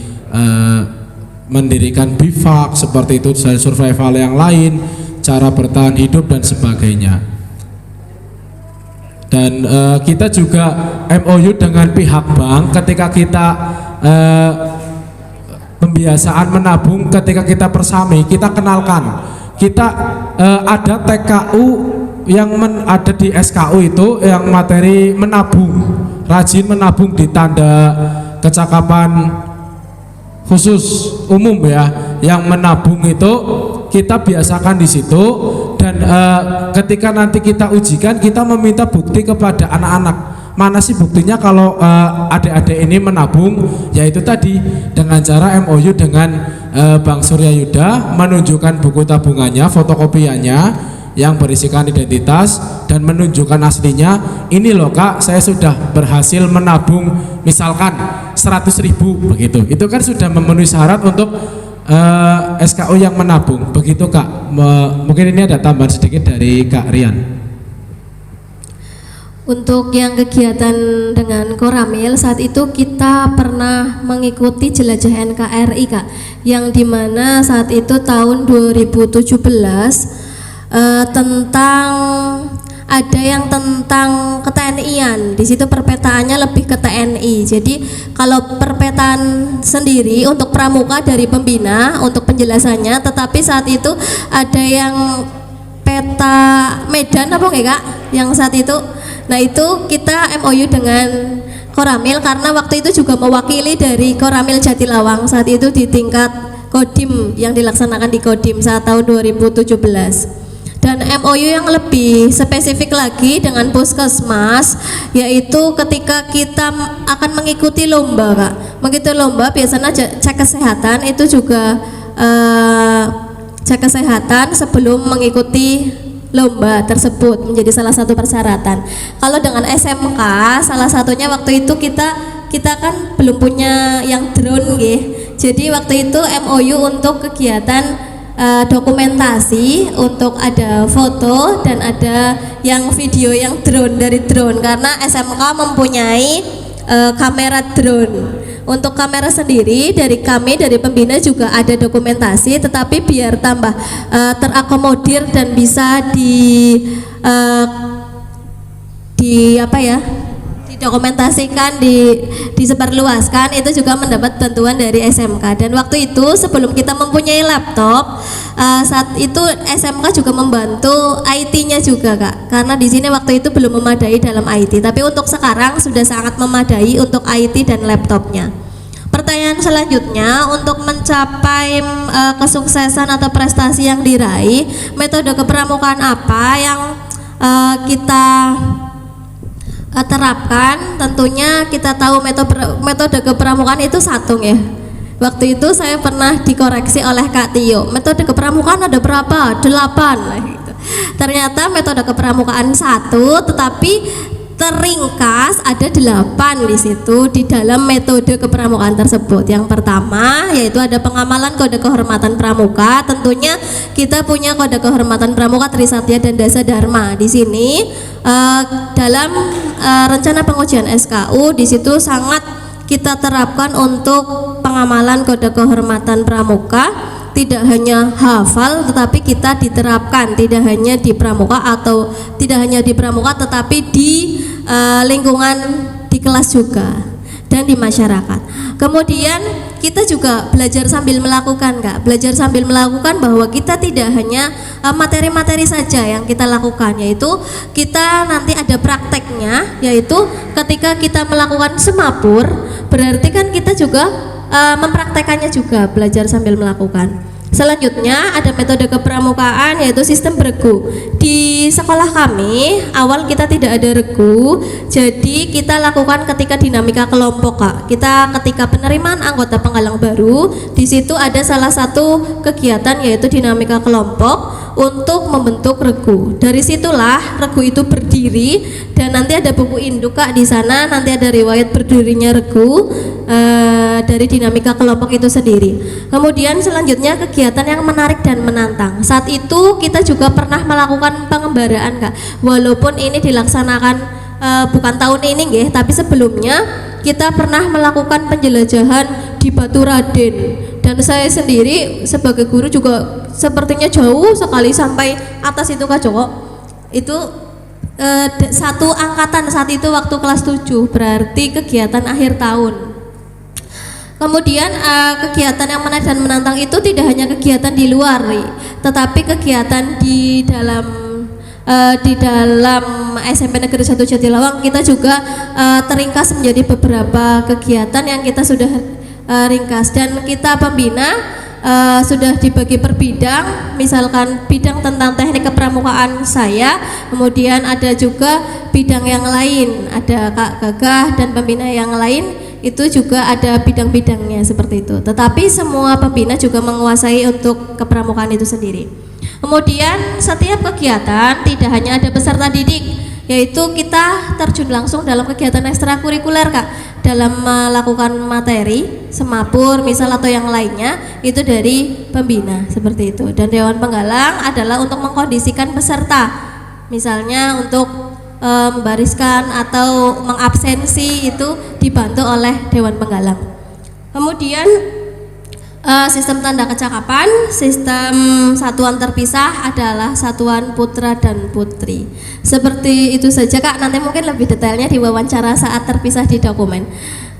mendirikan bivak seperti itu, dan survival yang lain, cara bertahan hidup dan sebagainya. Dan kita juga MOU dengan pihak bank ketika kita pembiasaan menabung, ketika kita persami, kita kenalkan kita ada TKU yang ada di SKU itu yang materi menabung, rajin menabung di tanda kecakapan khusus umum ya, yang menabung itu kita biasakan di situ. Dan ketika nanti kita ujikan, kita meminta bukti kepada anak-anak. Mana sih buktinya kalau adik-adik ini menabung? Yaitu tadi dengan cara MOU dengan Bang Surya Yuda, menunjukkan buku tabungannya, fotokopiannya yang berisikan identitas dan menunjukkan aslinya. Ini loh Kak, saya sudah berhasil menabung misalkan 100.000 begitu. Itu kan sudah memenuhi syarat untuk SKU yang menabung. Begitu Kak. Mungkin ini ada tambahan sedikit dari Kak Rian. Untuk yang kegiatan dengan Koramil, saat itu kita pernah mengikuti jelajah NKRI Kak, yang dimana saat itu tahun 2017 tentang ada yang tentang ke-TNI-an. Di situ perpetaannya lebih ke TNI. Jadi kalau perpetaan sendiri untuk pramuka dari pembina untuk penjelasannya, tetapi saat itu ada yang peta Medan apa enggak Kak? Yang saat itu. Nah itu kita MOU dengan Koramil karena waktu itu juga mewakili dari Koramil Jatilawang saat itu di tingkat Kodim yang dilaksanakan di Kodim saat tahun 2017. Dan MOU yang lebih spesifik lagi dengan Puskesmas, yaitu ketika kita akan mengikuti lomba Kak. Mengikuti lomba biasanya cek kesehatan, itu juga cek kesehatan sebelum mengikuti lomba tersebut menjadi salah satu persyaratan. Kalau dengan SMK, salah satunya waktu itu kita kan belum punya yang drone nggih. Jadi waktu itu MOU untuk kegiatan dokumentasi, untuk ada foto dan ada yang video yang drone, dari drone karena SMK mempunyai kamera drone. Untuk kamera sendiri dari kami dari pembina juga ada dokumentasi, tetapi biar tambah terakomodir dan bisa didokumentasikan, disebarluaskan, itu juga mendapat bantuan dari SMK. Dan waktu itu sebelum kita mempunyai laptop, saat itu SMK juga membantu IT-nya juga Kak, karena di sini waktu itu belum memadai dalam IT, tapi untuk sekarang sudah sangat memadai untuk IT dan laptopnya. Pertanyaan selanjutnya, untuk mencapai kesuksesan atau prestasi yang diraih, metode kepramukaan apa yang kita terapkan? Tentunya kita tahu metode kepramukaan itu satu ya. Waktu itu saya pernah dikoreksi oleh Kak Tio, metode kepramukaan ada berapa? 8 gitu. Ternyata metode kepramukaan 1, tetapi teringkas ada 8 di situ di dalam metode kepramukaan tersebut. Yang pertama yaitu ada pengamalan kode kehormatan pramuka. Tentunya kita punya kode kehormatan pramuka Trisatya dan Dasa Dharma. Di sini dalam rencana pengujian SKU di situ sangat kita terapkan untuk pengamalan kode kehormatan pramuka. Tidak hanya hafal, tetapi kita diterapkan tidak hanya di pramuka atau tidak hanya di pramuka, tetapi di lingkungan di kelas juga dan di masyarakat. Kemudian kita juga belajar sambil melakukan Kak, belajar sambil melakukan bahwa kita tidak hanya materi-materi saja yang kita lakukan, yaitu kita nanti ada prakteknya, yaitu ketika kita melakukan semapur berarti kan kita juga mempraktekannya juga, belajar sambil melakukan. Selanjutnya ada metode kepramukaan yaitu sistem beregu. Di sekolah kami awal kita tidak ada regu, jadi kita lakukan ketika dinamika kelompok Kak. Kita ketika penerimaan anggota penggalang baru, di situ ada salah satu kegiatan yaitu dinamika kelompok untuk membentuk regu. Dari situlah regu itu berdiri dan nanti ada buku induk Kak di sana, nanti ada riwayat berdirinya regu dari dinamika kelompok itu sendiri. Kemudian selanjutnya kegiatan yang menarik dan menantang. Saat itu kita juga pernah melakukan pengembaraan Kak. Walaupun ini dilaksanakan bukan tahun ini nggih, tapi sebelumnya kita pernah melakukan penjelajahan di Batu Raden. Dan saya sendiri sebagai guru juga sepertinya jauh sekali sampai atas itu Kak Joko. Itu satu angkatan saat itu waktu kelas 7, berarti kegiatan akhir tahun. Kemudian kegiatan yang menarik dan menantang itu tidak hanya kegiatan di luar, tetapi kegiatan di dalam di dalam SMP Negeri 1 Jatilawang kita juga teringkas menjadi beberapa kegiatan yang kita sudah ringkas, dan kita pembina sudah dibagi per bidang, misalkan bidang tentang teknik kepramukaan saya, kemudian ada juga bidang yang lain, ada Kak Gagah dan pembina yang lain itu juga ada bidang-bidangnya seperti itu, tetapi semua pembina juga menguasai untuk kepramukaan itu sendiri. Kemudian setiap kegiatan tidak hanya ada peserta didik, yaitu kita terjun langsung dalam kegiatan ekstrakurikuler Kak, dalam melakukan materi, semapur misal atau yang lainnya itu dari pembina seperti itu. Dan Dewan Penggalang adalah untuk mengkondisikan peserta, misalnya untuk membariskan atau mengabsensi itu dibantu oleh Dewan Penggalang. Kemudian sistem tanda kecakapan, sistem satuan terpisah adalah satuan putra dan putri. Seperti itu saja Kak, nanti mungkin lebih detailnya di wawancara saat terpisah di dokumen.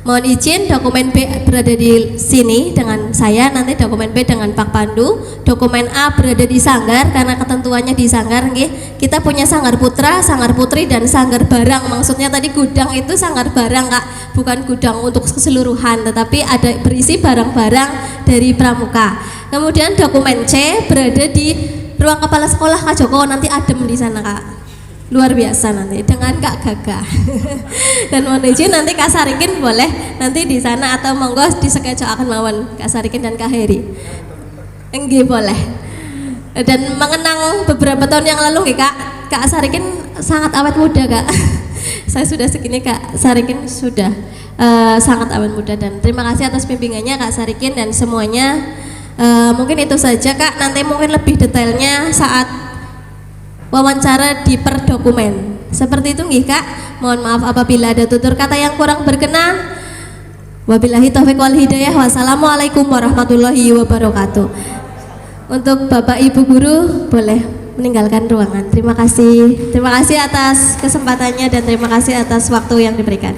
Mohon izin, dokumen B berada di sini dengan saya, nanti dokumen B dengan Pak Pandu, dokumen A berada di sanggar karena ketentuannya di sanggar nggih. Kita punya sanggar putra, sanggar putri, dan sanggar barang. Maksudnya tadi gudang itu sanggar barang Kak, bukan gudang untuk keseluruhan, tetapi ada berisi barang-barang dari pramuka. Kemudian dokumen C berada di ruang kepala sekolah Kak Joko, nanti adem di sana Kak, luar biasa nanti dengan Kak Gagah. Dan mohon izin nanti Kak Sarikin boleh nanti di sana atau monggo di sketch akan mawon Kak Sarikin dan Kak Heri. Enggih boleh. Dan mengenang beberapa tahun yang lalu Kak Sarikin sangat awet muda Kak. Saya sudah segini Kak Sarikin sudah sangat awet muda, dan terima kasih atas bimbingannya Kak Sarikin dan semuanya. Mungkin itu saja Kak, nanti mungkin lebih detailnya saat wawancara di per dokumen. Seperti itu nggih Kak. Mohon maaf apabila ada tutur kata yang kurang berkenan. Wabillahi taufiq wal hidayah. Wassalamualaikum warahmatullahi wabarakatuh. Untuk Bapak Ibu guru boleh meninggalkan ruangan. Terima kasih. Terima kasih atas kesempatannya dan terima kasih atas waktu yang diberikan.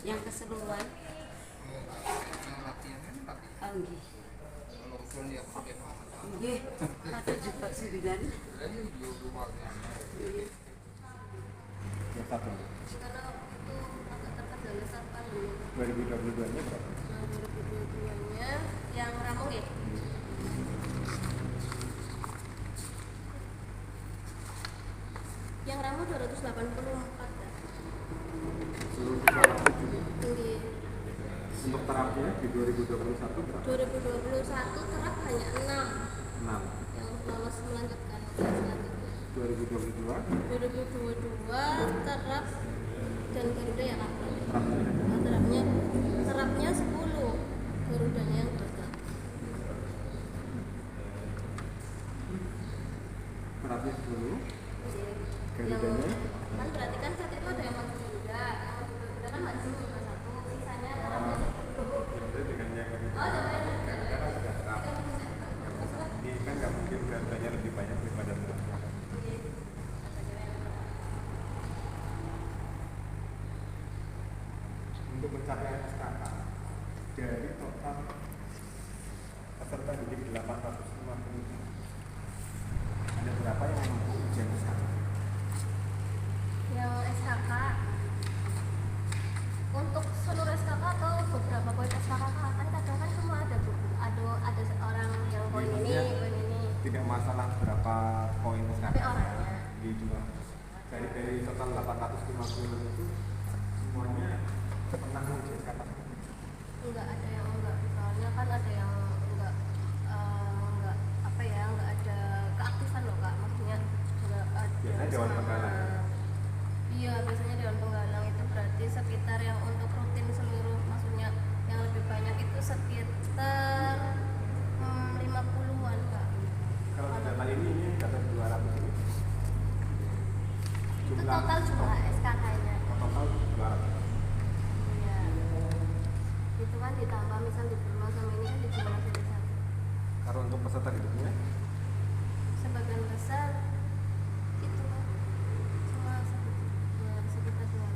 Yang keseluruhan nggih ada juga 9 2022-nya berapa? 2022-nya yang Ramung ya? Yang Ramung 284 kan? Tinggi. Untuk terapinya di 2021 berapa? 2021 terap hanya 6 yang lolos melanjutkan selanjutnya. 2022 terap dan Garuda ya Kak? Terapnya 10, Garudanya yang bergerak. terapnya 10, Garudanya? Kan berarti kan saat itu ada yang masuk Garuda kan masih cuma 1, sisanya terapnya 10. Dengan yang ini kan nggak mungkin Garudanya lebih banyak daripada terapnya. Untuk pencapaian SKK dari total peserta didik 850, ada berapa yang mampu ujian SKK? Yang SKK untuk seluruh SKK atau beberapa poin SKK kan kadang kan semua ada seorang yang poin ini. Tidak masalah berapa poin SKK Tapi orangnya di dua. Dari total 850 itu semuanya pernah ujian SKK? enggak ada yang enggak, soalnya kan ada yang enggak apa ya, enggak ada keaktifan loh Kak, maksudnya enggak ada. Biasanya Dewan Penggalang. Iya, biasanya Dewan Penggalang itu berarti sekitar yang untuk rutin seluruh, maksudnya yang lebih banyak itu sekitar 50-an Kak. Kalau data ini data 200 ini Itu total jumlah SKK-nya. total 200. Iya. Itu kan ditambah misal di Burma sama ini kan dijumlah jadi satu. Kalau untuk peserta didiknya Sebagian besar itu kan cuma sekitar 200.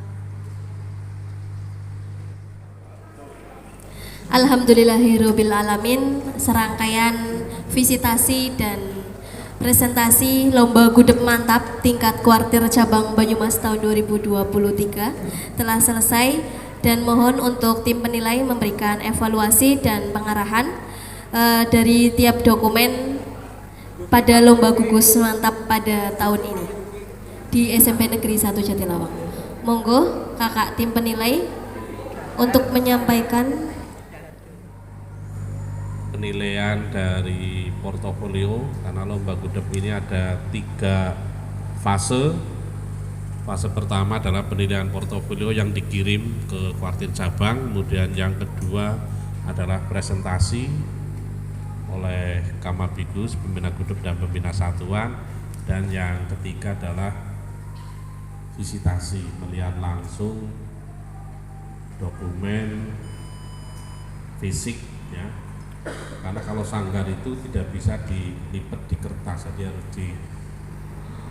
Alhamdulillahirrabbilalamin, serangkaian visitasi dan presentasi Lomba Gudeg Mantap tingkat kuartir cabang Banyumas tahun 2023 telah selesai dan mohon untuk tim penilai memberikan evaluasi dan pengarahan dari tiap dokumen pada Lomba Gugus Mantap pada tahun ini di SMP Negeri 1 Jatilawang. Monggo kakak tim penilai untuk menyampaikan penilaian dari portofolio, karena lomba gudeg ini ada 3 fase. Fase pertama adalah penilaian portofolio yang dikirim ke kuartir cabang, kemudian yang kedua adalah presentasi oleh Kamabigus, pembina gudeg dan pembina satuan, dan yang ketiga adalah visitasi, melihat langsung dokumen fisik ya. Karena kalau sanggar itu tidak bisa dilipat di kertas, jadi harus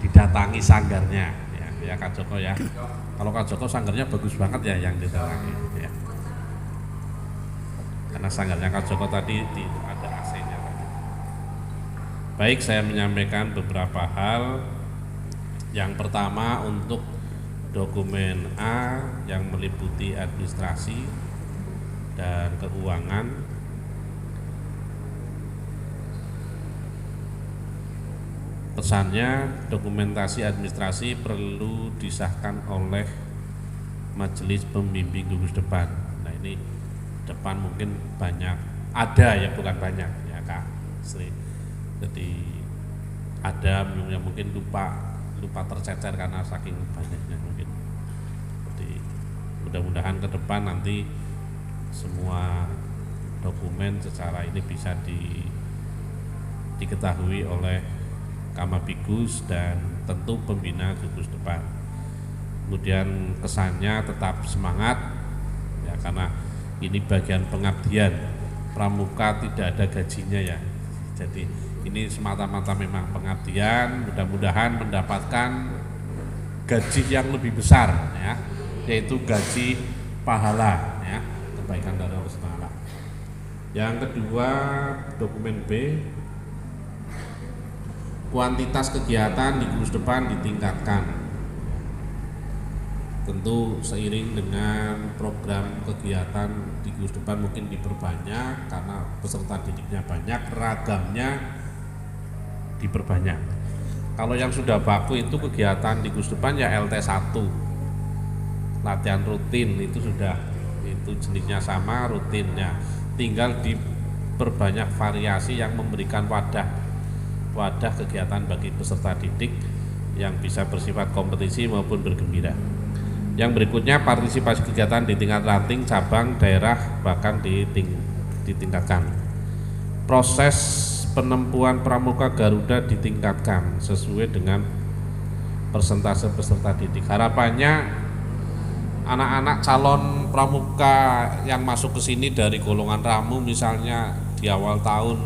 didatangi sanggarnya ya Kak Joko ya. Kalau Kak Joko sanggarnya bagus banget ya yang didatangi ya. Karena sanggarnya Kak Joko tadi ada AC-nya tadi. Baik, saya menyampaikan beberapa hal. Yang pertama untuk dokumen A yang meliputi administrasi dan keuangan. Pesannya, dokumentasi administrasi perlu disahkan oleh Majelis Pembimbing Gugus Depan. Nah ini depan mungkin banyak, ada ya bukan banyak ya Kak Sri. Jadi ada yang mungkin lupa tercecer karena saking banyaknya mungkin. Jadi mudah-mudahan ke depan nanti semua dokumen secara ini bisa diketahui oleh Kamabigus dan tentu pembina gugus depan. Kemudian kesannya tetap semangat ya, karena ini bagian pengabdian. Pramuka tidak ada gajinya ya. Jadi ini semata-mata memang pengabdian, mudah-mudahan mendapatkan gaji yang lebih besar ya, yaitu gaji pahala ya, kebaikan dari Allah Subhanahu. Yang kedua, dokumen B, kuantitas kegiatan di gugus depan ditingkatkan. Tentu seiring dengan program kegiatan di gugus depan mungkin diperbanyak karena peserta didiknya banyak, ragamnya diperbanyak. Kalau yang sudah baku itu kegiatan di gugus depan ya LT1, latihan rutin itu sudah, itu jenisnya sama, rutinnya, tinggal diperbanyak variasi yang memberikan wadah kegiatan bagi peserta didik yang bisa bersifat kompetisi maupun bergembira. Yang berikutnya, partisipasi kegiatan di tingkat ranting, cabang, daerah, bahkan ditingkatkan. Proses penempuan pramuka Garuda ditingkatkan sesuai dengan persentase peserta didik. Harapannya anak-anak calon pramuka yang masuk ke sini dari golongan ramu misalnya di awal tahun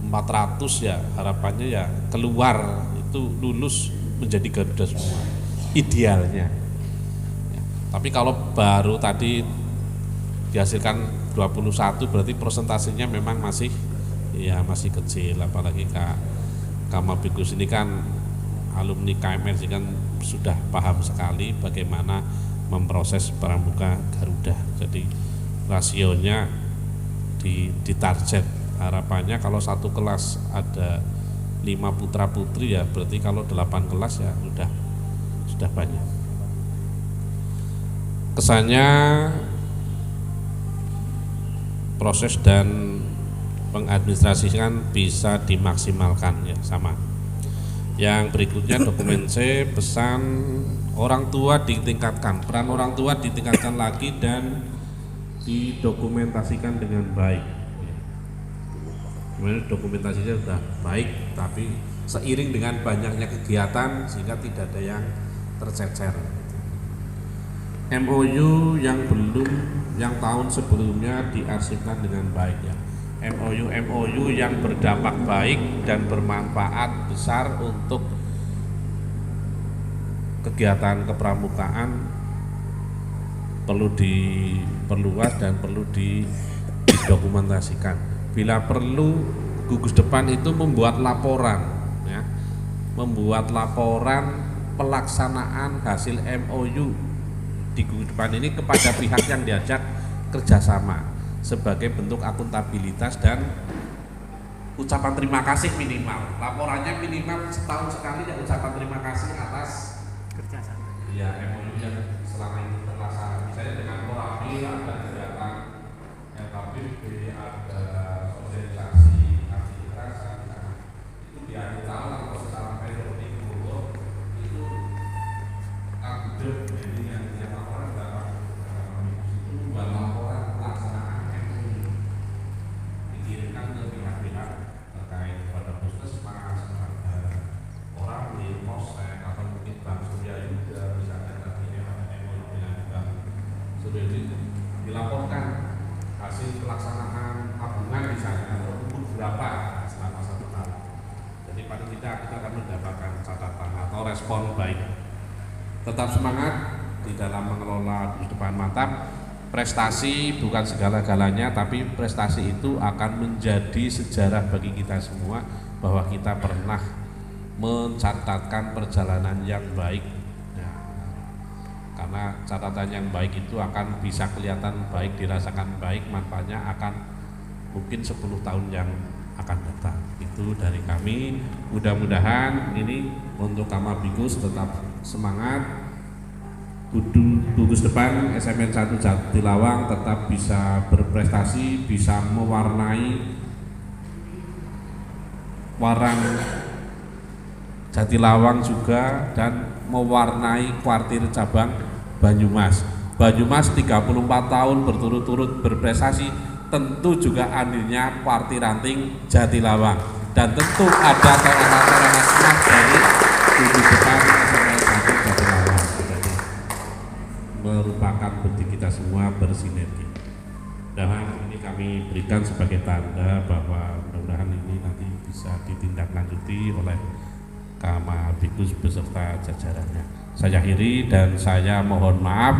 400 ya, harapannya ya keluar itu lulus menjadi Garuda semua idealnya ya. Tapi kalau baru tadi dihasilkan 21 berarti persentasenya memang masih kecil, apalagi Kamabigus ini kan alumni KMS kan sudah paham sekali bagaimana memproses pramuka Garuda, jadi rasionya ditarget. Harapannya kalau satu kelas ada 5 putra putri ya berarti kalau 8 kelas ya sudah banyak. Kesannya proses dan pengadministrasikan bisa dimaksimalkan ya, sama. Yang berikutnya dokumen C, pesan orang tua ditingkatkan, peran orang tua ditingkatkan lagi dan didokumentasikan dengan baik. Kemudian dokumentasinya sudah baik, tapi seiring dengan banyaknya kegiatan sehingga tidak ada yang tercecer. MOU yang tahun sebelumnya diarsipkan dengan baik ya. MOU yang berdampak baik dan bermanfaat besar untuk kegiatan kepramukaan perlu diperluas dan perlu didokumentasikan. Bila perlu, gugus depan itu membuat laporan ya, membuat laporan pelaksanaan hasil MOU di gugus depan ini kepada pihak yang diajak kerjasama sebagai bentuk akuntabilitas dan ucapan terima kasih minimal. Laporannya minimal setahun sekali ya, ucapan terima kasih atas kerjasama. Ya, MOU yang selama ini terlaksana. Misalnya dengan Korapi ada kegiatan LKPB, ada sosialisasi aktivitas, itu di akhir tahun atau secara periodik itu aktif. Jadi yang laporan dapat itu buat laporan pelaksanaan MOU dikirimkan ke pihak-pihak terkait pada puskesmas, pada orang di polsek atau mungkin Bank Surya juga misalnya tadi ada MOU dengan Bank Surya dilaporkan hasil pelaksanaan tabungan misalnya atau berapa selama 1 tahun. Jadi paling tidak kita akan mendapatkan catatan atau respon baik. Tetap semangat di dalam mengelola gugus depan mantap. Prestasi bukan segala-galanya, tapi prestasi itu akan menjadi sejarah bagi kita semua bahwa kita pernah mencatatkan perjalanan yang baik ya, karena catatan yang baik itu akan bisa kelihatan baik, dirasakan baik, manfaatnya akan mungkin 10 tahun yang akan datang. Itu dari kami. Mudah-mudahan ini untuk Kamabikus tetap semangat, gugus depan SMN 1 Jatilawang tetap bisa berprestasi, bisa mewarnai warang Jatilawang juga dan mewarnai kuartir cabang Banyumas. Banyumas 34 tahun berturut-turut berprestasi, tentu juga andilnya kuartir ranting Jatilawang dan tentu ada torehan-torehan emas dari gugus depan SMN 1 Jatilawang. Merupakan bentuk kita semua bersinergi. Dan ini kami berikan sebagai tanda bahwa mudah-mudahan ini nanti bisa ditindaklanjuti oleh Kamabikus beserta jajarannya. Saya akhiri dan saya mohon maaf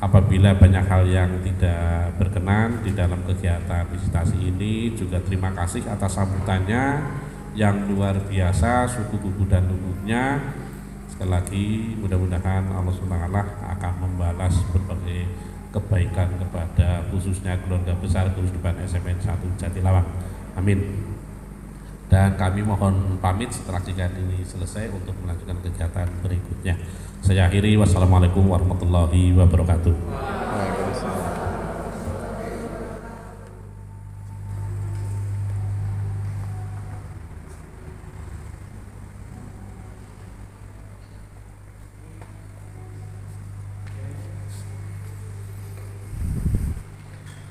apabila banyak hal yang tidak berkenan di dalam kegiatan visitasi ini. Juga terima kasih atas sambutannya yang luar biasa, suku buku dan lugunya. Sekali lagi mudah-mudahan Allah SWT akan membalas berbagai kebaikan kepada khususnya keluarga besar gugus depan SMN 1 Jatilawang. Amin. Dan kami mohon pamit setelah kegiatan ini selesai untuk melanjutkan kegiatan berikutnya. Saya akhiri, wassalamualaikum warahmatullahi wabarakatuh.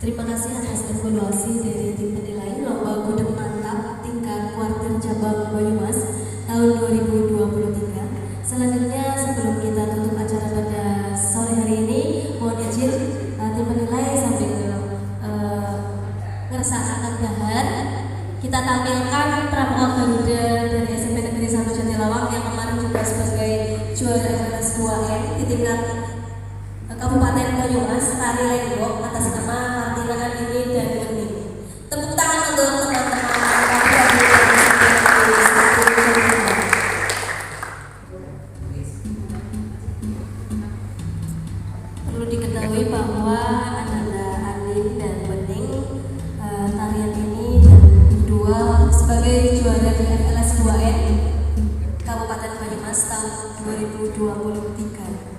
Terima kasih atas evaluasi dari tim penilai lomba gudeg mantap tingkat kuartir cabang Banyumas tahun 2023. Selanjutnya sebelum kita tutup acara pada sore hari ini, mohon izin tim penilai sambil ngeresahkan dahar kita tampilkan pramuka Garuda dari SMP Negeri 1 Jatilawang yang kemarin juga sebagai juara kelas 2N di tingkat Kabupaten Banyumas, tari lenggok atas nama Martina Andini dan Geni. Tepuk tangan untuk teman-teman. Perlu diketahui bahwa adalah Andin dan Bening tarian ini dan kedua sebagai juara di FLS 2N Kabupaten Banyumas tahun 2023.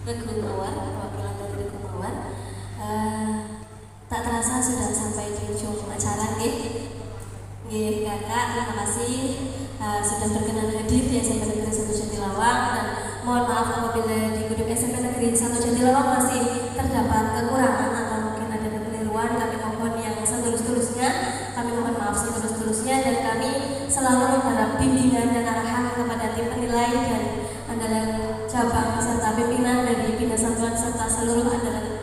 Regu Mawar, perwakilan dari Regu Mawar. Tak terasa sudah sampai di ujung acara nggih. Nggih Kakak, terima kasih sudah berkenan hadir di SMP Negeri 1 Jatilawang, dan mohon maaf apabila di gedung SMP Negeri 1 Jatilawang masih terdapat kekurangan atau mungkin ada kekeliruan. Kami mohon yang setulus-tulusnya, kami mohon maaf setulus-tulusnya, dan kami selalu mengharap bimbingan dan arahan kepada tim penilai dan andalan cabang serta pimpinan dari Bina Satuan serta seluruh andalan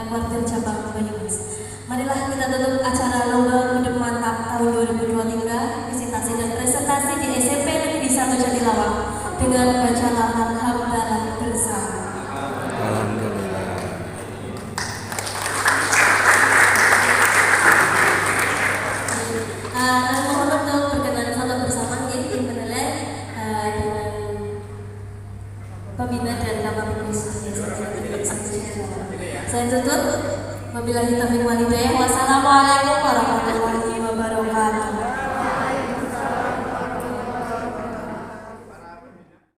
kuartir cabang Banyumas. Marilah kita tutup acara Lomba Hidup Mantap tahun 2023 visitasi dan presentasi di SMP Negeri 1 Jatilawang dengan membaca lafaz hamdalah bersama. Alhamdulillah. Mohon untuk berkenan salam bersama tim penilai dengan pembina dan Kapabilis di SMP Negeri 1 Jatilawang. Saya tutup. Wabillahi taufiq wal hidayah. Wassalamualaikum warahmatullahi wabarakatuh.